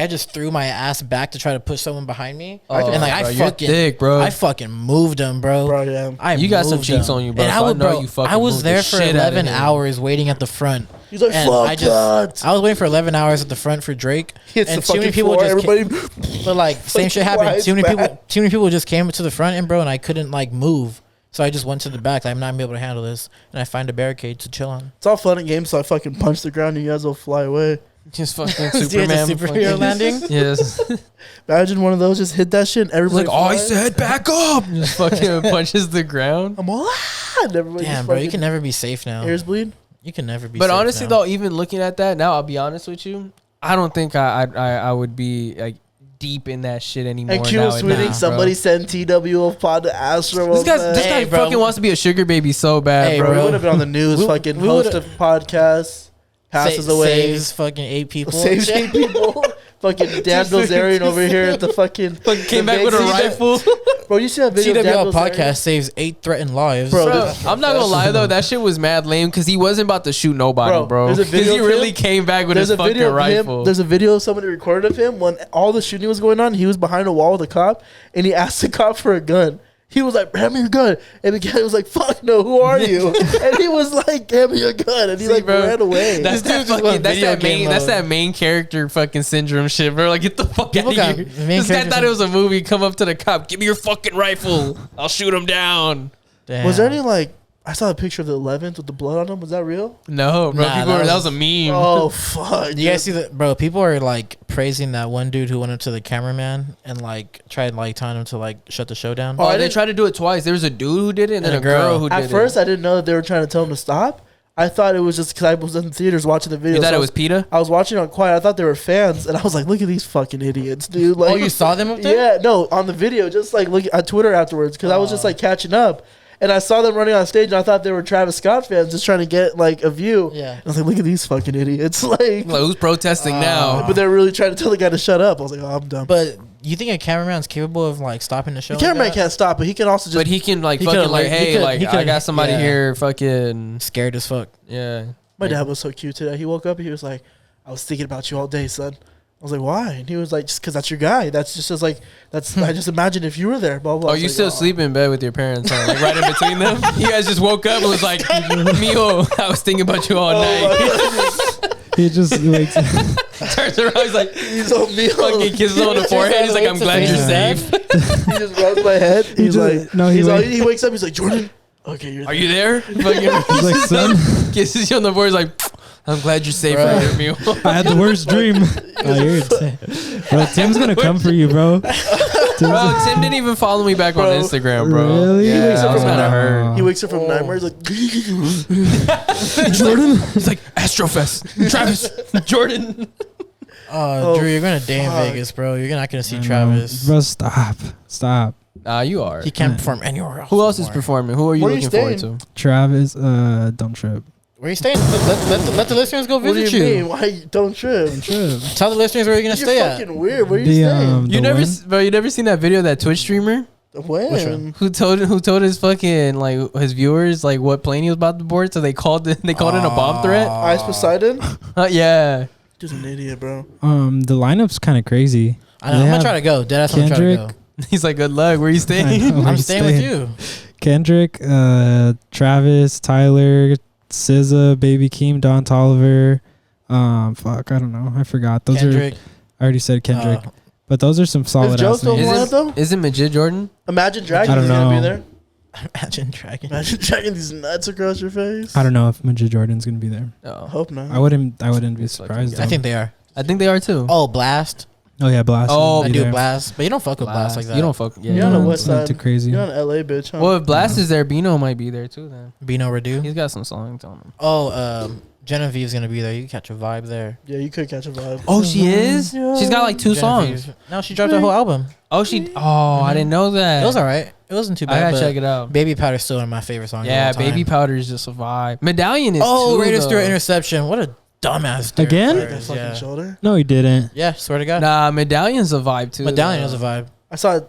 D: just threw my ass back to try to push someone behind me, and like I fucking moved him, bro.
B: Bro, yeah.
C: You got some cheeks on you, bro.
D: And I was there for 11 hours waiting at the front.
B: He's like, fuck that.
D: I was waiting for 11 hours at the front for Drake.
B: And too many people
D: but like same shit happened. Too many people just came to the front, and bro, and I couldn't like move. So I just went to the back. Like, I'm not gonna be able to handle this, and I find a barricade to chill on.
B: It's all fun and games, so I fucking punch the ground and you guys will fly away.
C: Just fucking Superman
D: superhero landing.
C: Yes.
B: Imagine one of those just hit that shit and everybody
C: like, I said back up. Just fucking punches the ground.
B: I'm all
D: damn, bro, you can never be safe now.
B: Ears bleed.
D: You can never be.
C: But
D: safe
C: honestly,
D: now.
C: though, even looking at that now, I'll be honest with you. I don't think I would be like deep in that shit anymore.
B: And Q was tweeting, somebody sent TW pod to Astro.
C: This guy fucking wants to be a sugar baby so bad, bro.
B: We would have been on the news. Fucking host of podcasts. Passes away.
D: Saves fucking 8 people.
B: Saves 8 people. Fucking Dan Bilzerian over here at the fucking
C: came back with a rifle.
B: Bro, you see that video?
D: TWL podcast saves 8 threatened lives.
C: Bro, I'm not gonna lie though, that shit was mad lame because he wasn't about to shoot nobody, bro. Because he really came back with his fucking rifle.
B: There's a video somebody recorded of him when all the shooting was going on. He was behind a wall with a cop, and he asked the cop for a gun. He was like, hand me your gun. And the guy was like, fuck no, who are you? And he was like, hand me your gun. And he ran away.
C: That's that main character fucking syndrome shit, bro. Like, get the fuck out of here. This guy thought it was a movie. Come up to the cop. Give me your fucking rifle. I'll shoot him down.
B: Damn. Was there any like, I saw a picture of the 11th with the blood on him. Was that real?
C: No, bro. That was a meme.
B: Oh, fuck.
D: You guys see that? Bro, people are like praising that one dude who went up to the cameraman and like tried like telling him to like shut the show down.
C: Oh, they tried to do it twice. There was a dude who did it and then a girl who did it.
B: At first, I didn't know that they were trying to tell him to stop. I thought it was just because I was in the theaters watching the video.
C: You thought it was PETA?
B: I was watching it on quiet. I thought they were fans. And I was like, look at these fucking idiots, dude. Like,
D: oh, you saw them up there?
B: Yeah, no, on the video. Just like look on Twitter afterwards because I was just like catching up. And I saw them running on stage, and I thought they were Travis Scott fans just trying to get, like, a view.
D: Yeah.
B: And I was like, look at these fucking idiots. Like
C: who's protesting now?
B: But they're really trying to tell the guy to shut up. I was like, oh, I'm done.
D: But you think a cameraman's capable of, like, stopping the show?
B: The cameraman can't stop, but he can also just...
C: But he can, like, fucking, like, hey, like, I got somebody here fucking...
D: Scared as fuck.
C: Yeah.
B: My dad was so cute today. He woke up and he was like, I was thinking about you all day, son. I was like, why? And he was like, just because that's your guy. That's just like, that's, I just imagine if you were there, blah, blah.
C: Oh, you still sleep in bed with your parents, huh? Like right in between them? You guys just woke up and was like, Mio, I was thinking about you all night.
A: He just wakes up.
C: Turns around, he's like,
B: Mio.
C: Fucking kisses on the forehead. He's like, I'm glad you're safe.
B: He just rubs my head. He's like,
A: no,
B: he wakes up, he's like, Jordan, okay, you're there.
C: Are you there?
A: He's like, son.
C: Kisses you on the forehead. He's like, I'm glad you're safe right here, Mio.
A: I had the worst dream. Oh, you're insane. Bro, Tim's gonna come for you, bro.
C: Tim didn't even follow me back on Instagram, bro.
A: Really?
C: Yeah, I was kind of hurt.
B: He wakes up from nightmares like,
C: Jordan? He's like, Astrofest. Travis. Jordan.
D: Drew, you're going to day in Vegas, bro. You're not going to see Travis.
A: Bro, stop.
C: Nah, you are.
D: He can't perform anywhere else.
C: Who else is performing? Who are you looking forward to?
A: Travis, don't trip.
D: Where are you staying? Let the listeners go visit
B: what do you mean? Why don't trip?
D: Tell the listeners where you're gonna stay at.
B: You're fucking weird. Where are you staying?
C: You never seen that video of that Twitch streamer?
B: When?
C: Who told his fucking like his viewers like what plane he was about to board? So they called in a bomb threat.
B: Ice Poseidon?
C: Yeah.
B: Dude's an idiot, bro.
A: The lineup's kind of crazy.
D: I know. I'm gonna try to go. Deadass, I'm trying to go.
C: He's like, good luck. Where you staying?
D: I'm staying with you.
A: Kendrick, Travis, Tyler, SZA, Baby Keem, Don Toliver. Fuck, I don't know. I forgot. Those
D: Kendrick.
A: I already said Kendrick. But those are some solid ass names.
C: Isn't Majid Jordan?
B: Imagine Dragon
A: I don't
B: is
A: know.
B: gonna be there.
D: Imagine dragging
B: these nuts across your face.
A: I don't know if Majid Jordan's gonna be there.
B: I hope not.
A: I wouldn't be surprised.
D: I think they are.
C: I think they are too.
D: Oh, Blast.
A: Oh yeah, Blast.
C: Oh,
D: I do Blast, but you don't fuck with Blast like that.
C: You don't fuck. Yeah,
B: you're on the west side.
A: Too crazy.
B: You're on LA, bitch. Huh?
C: Well, if Blast is there, Bino might be there too. Then
D: Bino Redu.
C: He's got some songs on him.
D: Oh, Genevieve's gonna be there. You can catch a vibe there.
B: Yeah, you could catch a vibe.
C: Oh, she is. She's got like 2 songs.
D: No, she dropped a whole album.
C: Oh, she. Oh, I didn't know that.
D: It was alright. It wasn't too bad.
C: I gotta
D: but
C: check it out.
D: Baby Powder's still one of my favorite songs.
C: Yeah,
D: of all time.
C: Baby Powder is just a vibe. Medallion is.
D: Oh,
C: too,
D: Raiders
C: though.
D: threw an interception. What a dumbass. Derek
A: Again?
D: Carr
B: That
D: is,
B: fucking
D: Yeah.
B: shoulder.
A: No, he didn't.
D: Yeah, swear to God.
C: Nah, Medallion's a vibe too.
D: Medallion
C: though.
D: is a vibe.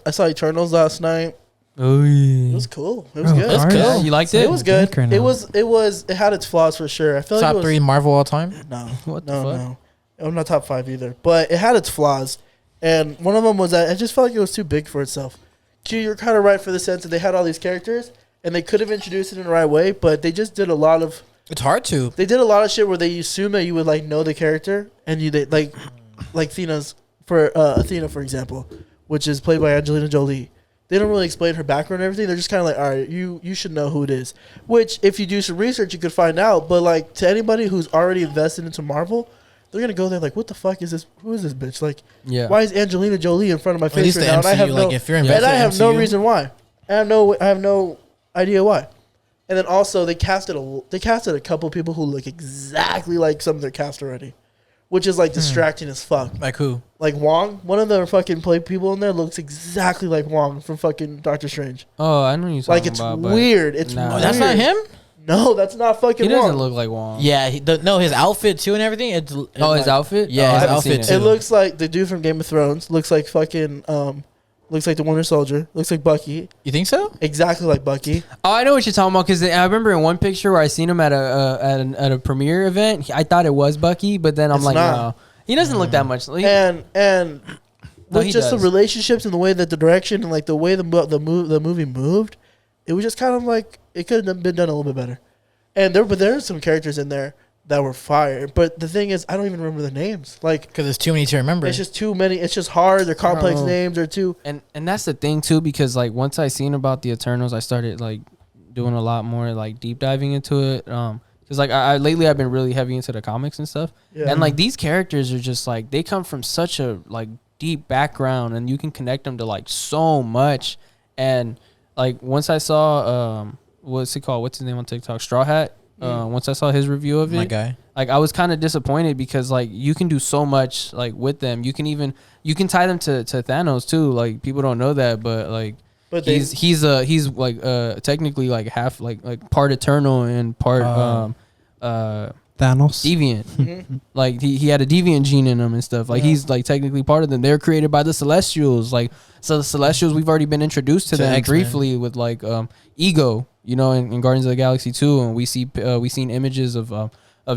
B: I saw Eternals last night.
C: Oh,
B: It
C: yeah.
B: was cool. It was
A: Bro,
B: good.
D: That's
A: Cars-
D: cool.
C: You liked
B: It
C: it?
B: was good.
A: Banker now.
B: It had its flaws for sure. I feel like
D: Top
B: it was,
D: 3 Marvel all time.
B: No,
C: What the
B: no,
C: fuck?
B: no. I'm not top 5 either. But it had its flaws, and one of them was that I just felt like it was too big for itself. Q, you're kind of right for the sense that they had all these characters, and they could have introduced it in the right way, but they just did a lot of.
D: It's hard to.
B: They did a lot of shit where they assume that you would like know the character, and like Athena for example, which is played by Angelina Jolie. They don't really explain her background and everything. They're just kind of like, all right, you should know who it is. Which, if you do some research, you could find out. But like to anybody who's already invested into Marvel, they're gonna go there like, what the fuck is this? Who is this bitch? Like,
C: Yeah.
B: why is Angelina Jolie in front of my
D: At
B: face
D: least
B: right
D: the
B: now? And I
D: MCU,
B: have
D: like,
B: no,
D: if you're
B: and
D: invested
B: I
D: in
B: have no
D: MCU.
B: reason why. I have no idea why. And then also they casted a couple people who look exactly like some of their cast already, which is like distracting as fuck.
D: Like who?
B: Like Wong, one of the fucking play people in there looks exactly like Wong from fucking Doctor Strange.
C: Oh, I know you're talking
B: Like it's
C: about. but
B: weird. It's
C: Nah.
D: Oh,
B: weird.
D: that's not him?
B: No, that's not fucking
C: He doesn't
B: Wong.
C: look like Wong.
D: Yeah, no, his outfit too and everything. It's
C: Oh, his outfit?
D: Yeah,
C: Oh, I
D: his
C: haven't
D: outfit
C: seen
B: It
D: too.
B: looks like the dude from Game of Thrones. Looks like fucking looks like the Winter Soldier. Looks like Bucky.
D: You think so?
B: Exactly like Bucky.
C: Oh, I know what you're talking about because I remember in one picture where I seen him at a premiere event. I thought it was Bucky, but then I'm
B: It's
C: like,
B: not.
C: no, he doesn't look that much. He-
B: And
C: No,
B: with
C: he
B: just
C: does.
B: the relationships and the way that the direction and like the way the movie moved, it was just kind of like it could have been done a little bit better. And there are some characters in there that were fire, but the thing is, I don't even remember the names. Like,
D: Because it's too many to remember.
B: it's just too many. It's just hard. They're complex
C: Bro.
B: names. They're too.
C: and that's the thing too, because like once I seen about the Eternals, I started like doing a lot more like deep diving into it. Because like I lately I've been really heavy into the comics and stuff,
B: Yeah.
C: and like these characters are just like they come from such a like deep background, and you can connect them to like so much. And like once I saw what's it called? What's his name on TikTok? Straw Hat. Once I saw his review of it,
D: My guy.
C: like I was kind of disappointed because like you can do so much like with them. You can tie them to Thanos too. Like people don't know that, but like
B: But
C: he's like technically like half like part Eternal and part
A: Thanos.
C: deviant.
B: Mhm.
C: Like he had a deviant gene in him and stuff. Like
B: Yeah.
C: he's like technically part of them. They're created by the Celestials. Like so the Celestials we've already been introduced to
D: To
C: them
D: X-Men.
C: briefly with like Ego, you know, in Guardians of the Galaxy 2, and we seen images of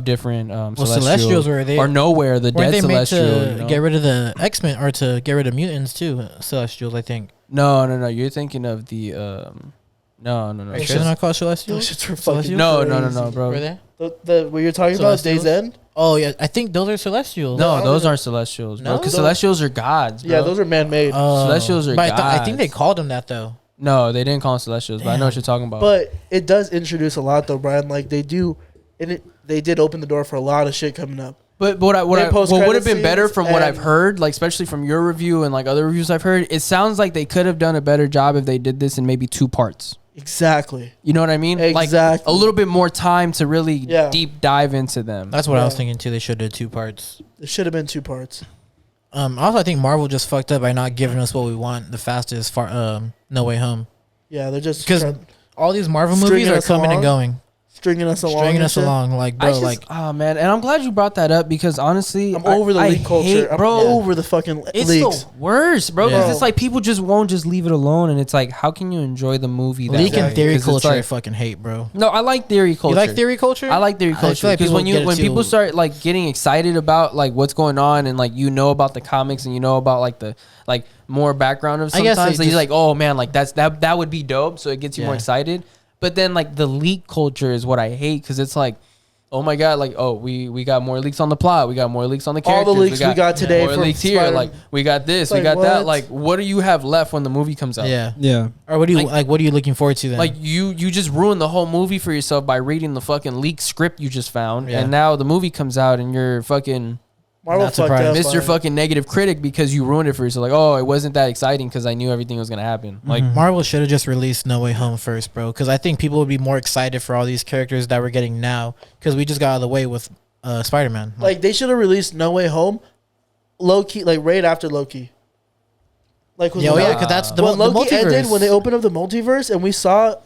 C: different
D: Celestials were they?
C: or Nowhere, the
D: Weren't
C: dead
D: they made
C: Celestial.
D: to
C: you know?
D: get rid of the X-Men or to get rid of mutants too? Celestials, I think.
C: No. You're thinking of the no.
D: Are you
C: It's
D: sure they're
C: just-
D: not called
B: those
D: Celestials?
B: shits were
D: Celestials?
B: fucking
C: No,
B: crazy.
C: bro.
D: Were they?
B: The what you're talking about,
D: Celestials?
B: Days End.
D: Oh yeah, I think those are Celestials.
C: No,
B: I don't
C: those
B: know.
C: aren't Celestials, bro.
D: No?
C: Because
B: Those-
C: Celestials are gods, bro.
B: Yeah, those are man made.
C: Celestials are
D: but I think they
C: gods.
D: called them that though.
C: No, they didn't call them Celestials, but I know what
D: Damn.
C: you're talking about.
B: But it does introduce a lot though, Brian. Like they do, and they did open the door for a lot of shit coming up.
C: But what
B: They
C: would have
B: post-credit
C: been better
B: scenes
C: from what I've
B: and-
C: heard, like especially from your review and like other reviews I've heard, it sounds like they could have done a better job if they did this in maybe 2 parts.
B: Exactly.
C: You know what I mean? Like
B: Exactly.
C: a little bit more time to really
B: Yeah.
C: deep dive into them.
D: That's what I was
B: Yeah.
D: thinking too. They should have did 2 parts.
B: It should have been 2 parts.
D: Also, I think Marvel just fucked up by not giving us what we want the fastest. No Way Home.
B: Yeah, they're just
D: Because all these Marvel
B: Stringing
D: movies are
B: us
D: coming
B: along?
D: and going,
B: stringing us along.
D: stringing
B: and
D: us
B: shit.
D: along. Like
C: I
D: bro,
C: just,
D: like
C: oh man, and I'm glad you brought that up because honestly,
B: I'm over the
C: I
B: leak culture.
C: hate,
B: I'm
C: bro.
B: over the fucking
C: It's
B: leaks.
C: the worst, bro. Because
D: Yeah.
C: it's like people just won't just leave it alone, and it's like, how can you enjoy the movie? That
D: leak
C: way?
D: and theory
C: 'Cause it's
D: culture. I
C: like-
D: fucking hate, bro.
C: no, I like theory culture.
D: You like theory culture?
C: I like theory
D: I feel
C: culture
D: like
C: because
D: people get it
C: when
D: too-
C: people start like getting excited about like what's going on and like you know about the comics and you know about like the like more background of
D: I guess
C: sometimes
D: they
C: you're
D: just-
C: like, oh man, like that would be dope, so it gets you more
D: Yeah.
C: excited. But then like the leak culture is what I hate because it's like, oh my god, like oh we got more leaks on the plot, we got more leaks on the
B: All
C: characters,
B: the leaks we got today
C: more
B: from
C: leaks here,
B: Spider-
C: like we got this, we
B: Like,
C: got that,
B: what?
C: like what do you have left when the movie comes out?
D: Yeah.
A: Yeah.
D: Or what do you
C: Like-
D: like? What are you looking forward to then?
C: Like you just ruined the whole movie for yourself by reading the fucking leaked script you just found,
D: Yeah.
C: and now the movie comes out and you're fucking
B: Marvel
D: Not
B: fucked
D: surprised.
B: up.
C: Mr. Fucking negative critic because you ruined it for yourself. Like, oh, it wasn't that exciting because I knew everything was gonna happen. Like,
D: Marvel should have just released No Way Home first, bro. Because I think people would be more excited for all these characters that we're getting now. Because we just got out of the way with Spider-Man.
B: Like they should have released No Way Home, Loki, like right after Loki. Like
D: because that's the,
B: when
D: the
B: Loki
D: multiverse.
B: ended, when they opened up the multiverse, and we saw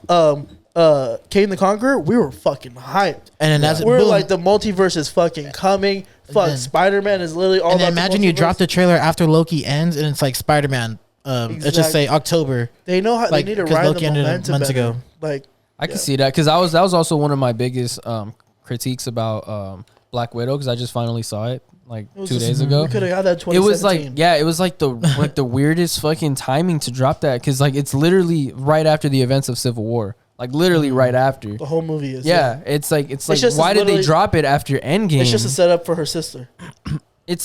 B: Kane the Conqueror, we were fucking hyped.
D: And then that's
B: we're
D: boom.
B: like the multiverse is fucking coming. Fuck,
D: then-
B: Spider-Man is literally all.
D: And then
B: about
D: imagine
B: the
D: you
B: multiverse.
D: drop the trailer after Loki ends, and it's like Spider-Man. Let's just say October.
B: They know how
D: like,
B: they need to
D: 'cause
B: ride
D: Loki
B: the
D: ended
B: momentum
D: months
B: better.
D: ago.
B: Like
C: I can see that because that was also one of my biggest critiques about Black Widow because I just finally saw it like
B: it was
C: 2
B: just-
C: days ago.
B: we could have had that.
C: It was
B: 2017.
C: it was like the weirdest fucking timing to drop that because like it's literally right after the events of Civil War, like literally right after.
B: the whole movie is.
C: Yeah, it's like
B: just
C: why did they
B: literally-
C: drop it after Endgame?
B: It's just a setup for her sister.
C: it's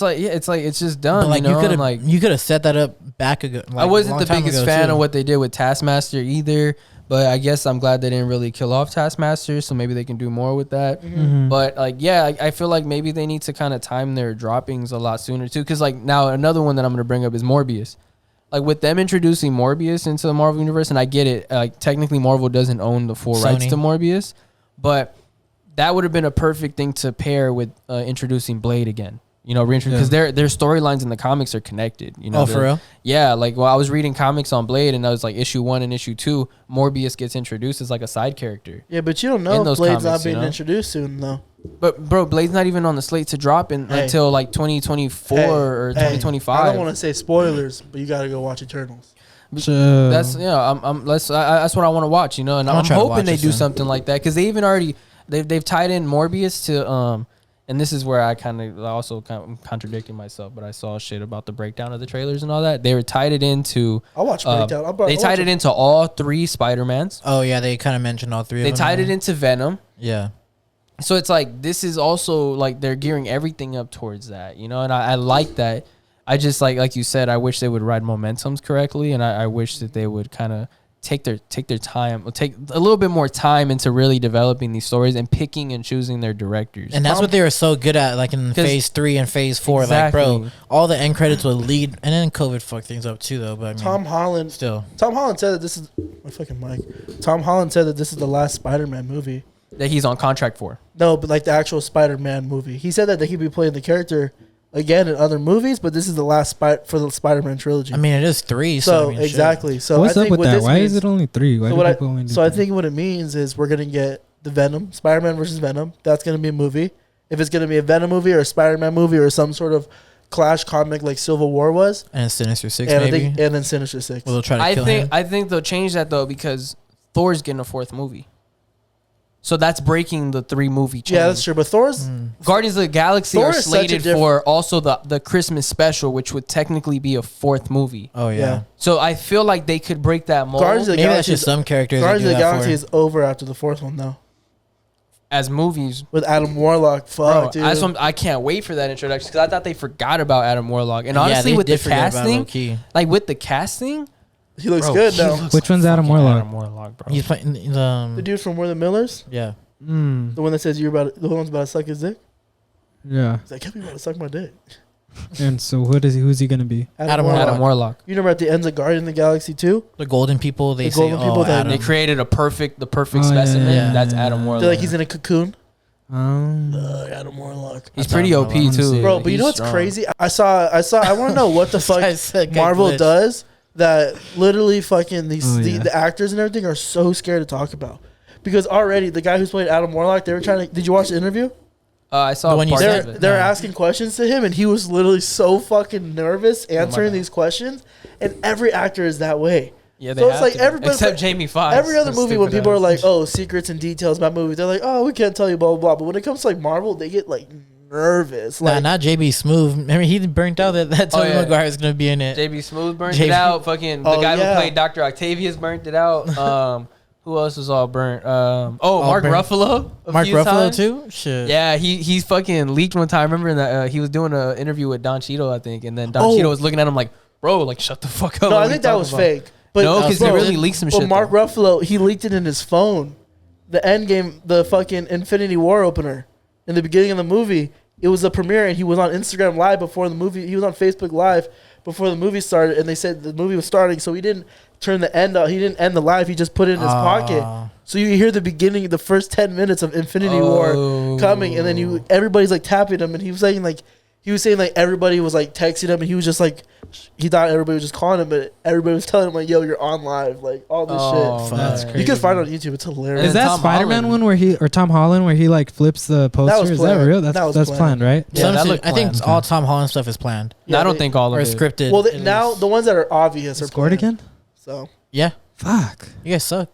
C: just done.
D: But like
C: you know?
D: could
C: and, like
D: have, you could have set that up back ago. Like,
C: I wasn't
D: a
C: the
D: long time
C: biggest
D: ago,
C: fan
D: too.
C: of what they did with Taskmaster either, but I guess I'm glad they didn't really kill off Taskmaster, so maybe they can do more with that. But like, yeah, I feel like maybe they need to kind of time their droppings a lot sooner too, because like now another one that I'm gonna bring up is Morbius. Like with them introducing Morbius into the Marvel universe, and I get it, like technically Marvel doesn't own the full rights
D: Sony.
C: to Morbius, but that would have been a perfect thing to pair with introducing Blade again. You know, because their storylines in the comics are connected. You know,
D: Oh, for real?
C: Yeah, like I was reading comics on Blade, and I was like issue 1 and issue 2. Morbius gets introduced as like a side character.
B: Yeah, but you don't
C: In
B: know if
C: those
B: Blade's
C: comics,
B: not
C: you
B: being
C: know?
B: introduced soon though.
C: But bro, Blade's not even on the slate to drop until like 2024 or 2025.
B: I don't want to say spoilers, but you gotta go watch Eternals.
C: That's that's what I want to watch, you know, and
D: I'm
C: I'm
D: gonna try to
C: hoping
D: watch
C: they
D: it
C: do
D: soon.
C: something like that because they even already they've tied in Morbius to and this is where I also am contradicting myself, but I saw shit about the breakdown of the trailers and all that. They were tied it into
B: I'll watch breakdown.
C: they tied it into all 3 Spider-Mans.
D: Oh yeah, they kind of mentioned all three.
C: They
D: of them.
C: tied it into Venom.
D: Yeah.
C: So it's like this is also like they're gearing everything up towards that, you know, and I like that. I just like you said, I wish they would ride momentums correctly, and I wish that they would kind of take their time, take a little bit more time into really developing these stories and picking and choosing their directors.
D: And that's what they were so good at, like in phase 3 and phase 4.
C: Exactly.
D: Like, bro, all the end credits would lead, and then COVID fucked things up too, though. But I mean,
B: Tom Holland
D: said
B: that this is my fucking mic. Tom Holland said that this is the last Spider-Man movie.
C: that he's on contract for.
B: No, but like the actual Spider-Man movie. He said that he could be playing the character again in other movies, but this is the last for the Spider-Man trilogy.
D: I mean, it is 3.
B: so
D: I mean,
B: exactly. So
A: What's
B: I
A: up
B: think
A: with
B: what
A: that?
B: this
A: Why
B: means,
A: is it only 3? Why
B: so
A: do
B: what
A: people only do
B: so I
A: 3?
B: think what it means is we're gonna get the Venom, Spider-Man versus Venom. That's gonna be a movie. If it's gonna be a Venom movie or a Spider-Man movie or some sort of Clash comic like Civil War was,
D: and Sinister 6
B: and
D: maybe.
B: and then Sinister Six.
D: Well, they'll try to kill him.
C: I think they'll change that though because Thor's getting a 4th movie. So that's breaking the 3 movie chain.
B: Yeah, that's true. But Thor's
C: Guardians of the Galaxy
B: Thor
C: are
B: is such a
C: slated
B: diff-
C: for also the Christmas special, which would technically be a 4th movie.
D: Oh yeah.
B: Yeah.
C: So I feel like they could break that mold
B: Guardians of the
D: Maybe that's
B: Galaxy.
D: just some characters.
B: Guardians of the Galaxy
D: is
B: is over after the 4th one though.
C: as movies.
B: With Adam Warlock, fuck,
C: Bro,
B: dude.
C: I can't wait for that introduction because I thought they forgot about Adam Warlock. And honestly, with the casting, like with the casting,
B: he looks
C: bro,
B: good
C: he
B: now.
C: looks
A: Which
C: like
A: one's Adam
C: fucking
A: Warlock?
C: Adam Warlock, bro.
D: He's playing
B: The dude from We're the Millers,
D: yeah.
B: the one that says the one's about to suck his dick.
A: Yeah.
B: He's like, "Can't be about to suck my dick."
A: And so who's he gonna be?
D: Adam
C: Adam Warlock.
B: You remember at the ends of Guardians of the Galaxy 2?
D: The golden people. They
B: The
D: say,
B: golden people that-
C: They created the perfect
A: Oh, yeah,
C: specimen.
A: yeah,
C: That's
A: yeah,
C: Adam
A: yeah.
C: Warlock.
B: They're like he's in a cocoon. Adam Warlock.
C: He's
D: That's
C: pretty
D: Adam
C: OP
D: Warlock.
C: too.
B: Bro, but you
C: He's
B: know what's
C: strong.
B: crazy? I want to know what the fuck
D: I said, get
B: Marvel
D: glitched.
B: does that literally fucking
A: Oh, yeah.
B: the actors and everything are so scared to talk about. Because already the guy who's played Adam Warlock, they were trying to. Did you watch the interview?
C: I saw
D: The one you
C: parts
D: said?
C: of it.
B: They're asking questions to him, and he was literally so fucking nervous answering
C: God.
B: these questions. And every actor is that way.
C: Yeah, they
B: So it's
C: have
B: like
C: to be.
B: everybody,
C: Except Jamie Foxx.
B: every other
C: Those
B: movie when
C: stupid
B: people are
C: ass.
B: like, "Oh, secrets and details about movies," they're like, "Oh, we can't tell you," blah blah blah. But when it comes to like Marvel, they get like nervous.
D: Nah,
B: Like,
D: not JB Smooth. I mean, he burnt out that Tobey
C: yeah.
D: Maguire is gonna be in it.
C: JB Smooth burnt
D: JB
C: it out. Fucking the
B: Oh,
C: guy
B: yeah.
C: who played Dr. Octavius burnt it out. Who else was all burnt? Mark
D: burnt.
C: Ruffalo. a
D: Mark
C: few
D: Ruffalo
C: times.
D: too. Shit.
C: Yeah, he's fucking leaked one time. Remember that he was doing an interview with Don Cheadle, I think, and then Don
B: Oh.
C: Cheadle was looking at him like, "Bro, like shut the fuck up."
B: no,
C: What
B: I
C: are
B: think
C: you
B: that
C: talking
B: was
C: about?"
B: fake. But
C: No, because he
B: bro,
C: really leaked some
B: But
C: shit.
B: Mark
C: though.
B: Ruffalo, he leaked it in his phone. The end game, the fucking Infinity War opener. In the beginning of the movie, it was a premiere, and he was on Instagram Live before the movie. He was on Facebook Live before the movie started, and they said the movie was starting, so he didn't turn the end out. He didn't end the live. He just put it in his pocket. So you hear the beginning, the first 10 minutes of Infinity War coming, and then everybody's like tapping him, and he was saying like everybody was like texting him, and he was just like, he thought everybody was just calling him, but everybody was telling him like, yo, you're on live, like all this shit.
A: That's crazy.
B: You can find it on YouTube. It's hilarious.
A: Is that
C: Tom
A: Spider-Man
C: Holland.
A: one or Tom Holland where he like flips the poster? Is that
B: planned.
A: real?
B: That was
A: That's planned, right?
C: Yeah, that looked
D: I think
C: planned.
D: all Tom Holland stuff is planned
C: I don't think all
D: or
C: of it.
D: scripted.
B: Well,
D: at
B: now
D: least.
B: the ones that are obvious are
A: Scored
B: planned.
A: again?
B: So
D: Yeah,
A: Fuck.
D: you guys suck.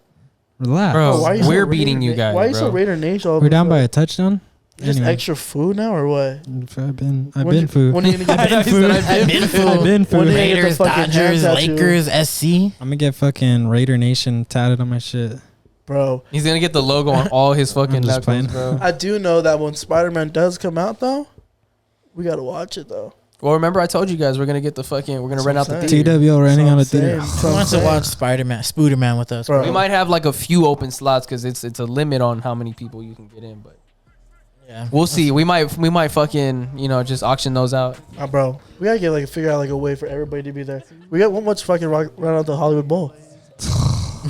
A: Relax.
C: Bro,
B: why are you
C: we're
B: so
C: beating
B: Raider
C: you guys,
B: Why are you so
C: bro.
B: Raider Nation?
A: We're down by a touchdown.
B: Just
A: Anyway.
B: extra food now or what?
A: I've been
B: When
A: food.
B: When are you gonna
A: I've
B: get
A: been food.
D: I've been food.
A: I've been
B: When
A: food.
B: are you gonna get the
D: Raiders,
B: fucking hand
D: Dodgers,
B: tattoo?
D: Lakers, SC.
A: I'm gonna get fucking Raider Nation tatted on my shit.
B: Bro?
C: He's gonna get the logo on all his fucking
A: I'm just
C: knuckles,
A: playing.
C: bro.
B: I do know that when Spider-Man does come out, though, we gotta watch it though.
C: Well, remember I told you guys we're gonna rent out the
B: That's
C: theater.
A: TWO running
B: That's
A: on
B: what
A: a
B: I'm
A: theater.
B: saying.
D: Who wants to watch Spooderman with us?
B: Bro.
C: We might have like a few open slots because it's a limit on how many people you can get in, but
D: Yeah,
C: we'll see. We might fucking just auction those out.
B: Bro, we gotta get figure out a way for everybody to be there. We got one much fucking run out the Hollywood Bowl.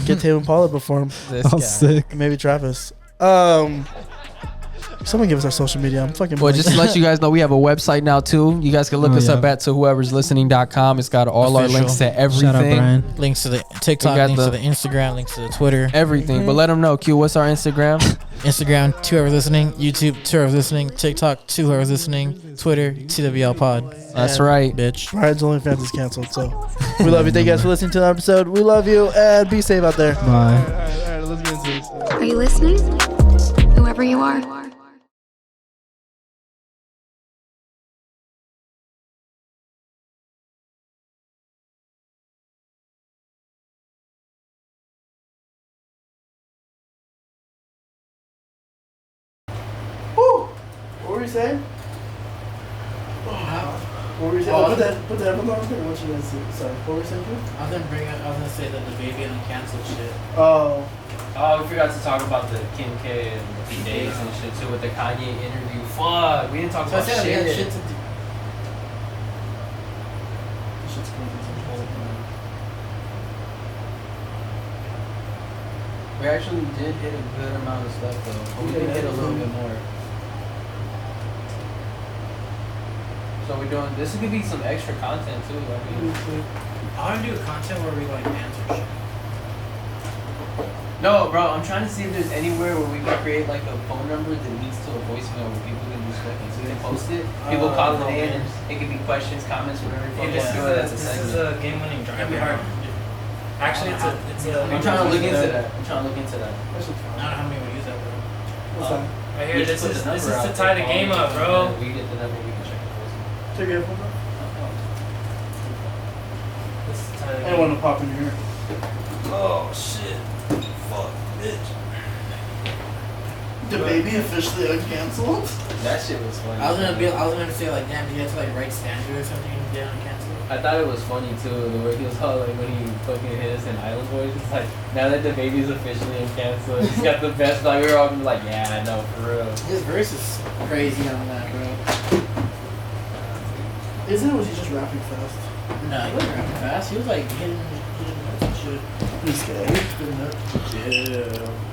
B: Get Tame Impala perform.
C: This
A: I'm
C: guy.
A: sick.
B: And maybe Travis. Someone give us our social media. I'm fucking.
C: Well, just to let you guys know, we have a website now too. You guys can look us up at whoeverslistening.com. It's got all our
D: Official.
C: links to
A: Shout out
C: everything.
A: Brian.
D: links to the TikTok,
C: We got
D: links
C: the-
D: to the Instagram, links to the Twitter.
C: Everything. But let them know, Q, what's our Instagram?
D: Instagram, 2 Hours Listening. YouTube, 2 Hours Listening. TikTok, 2 Hours Listening. Twitter, TWL Pod.
C: That's
B: And
C: right.
D: Bitch.
B: Brian's OnlyFans is canceled, so we love you. Thank you guys for listening to the episode. We love you and be safe out there.
A: Bye.
B: All right, let's get into this.
F: Are you listening? Whoever you are.
B: Woo! What were you saying? What were you saying?
D: Oh,
B: put that headphones on. What you gonna say? Sorry. What were you saying?
D: I was gonna say that the baby and the canceled shit.
B: Oh.
C: Oh, we forgot to talk about the Kim K and the days and shit too with the Kanye interview. Fuck, we didn't talk about shit.
B: Shit's crazy.
C: We actually did hit a good amount of stuff though. But we did hit a little bit more. So we're doing this could be some extra content too. I mean,
D: I wanna do content where we answer shit.
C: no, bro, I'm trying to see if there's anywhere where we can create like a phone number that leads to a voicemail where people can just fucking so we can post it. People call it in and it can be questions, comments, whatever.
H: This is a game-winning drive. Actually, it's a.
C: I'm trying to look into that. I'm trying to look into that.
D: I don't know how many would use that, bro.
B: What's that?
H: Right here, this
C: Put
H: is
C: the number
H: to
C: out
H: tie
C: there,
H: the game
C: call
H: up,
C: it,
H: bro.
C: and then we get the number, we can check the voicemail.
B: Take your headphones off.
H: This is to tie the
B: I
H: game.
B: don't want to pop in your ear.
H: Oh shit! Fuck, bitch.
B: The baby officially uncanceled?
C: That shit was funny.
D: I was gonna say damn, do you have to write standard or something to get on cancel?
C: I thought it was funny too, the way he was all like when he fucking hit us in Island Boys. It's like now that the baby's officially in canceled, he's got the best. Like we were all gonna be like, yeah, I know for real.
D: His verse is crazy on that, bro.
B: Isn't it? Or was he just rapping fast?
D: No, he wasn't rapping fast. He was hitting notes and shit.
B: He's scared.
D: Yeah.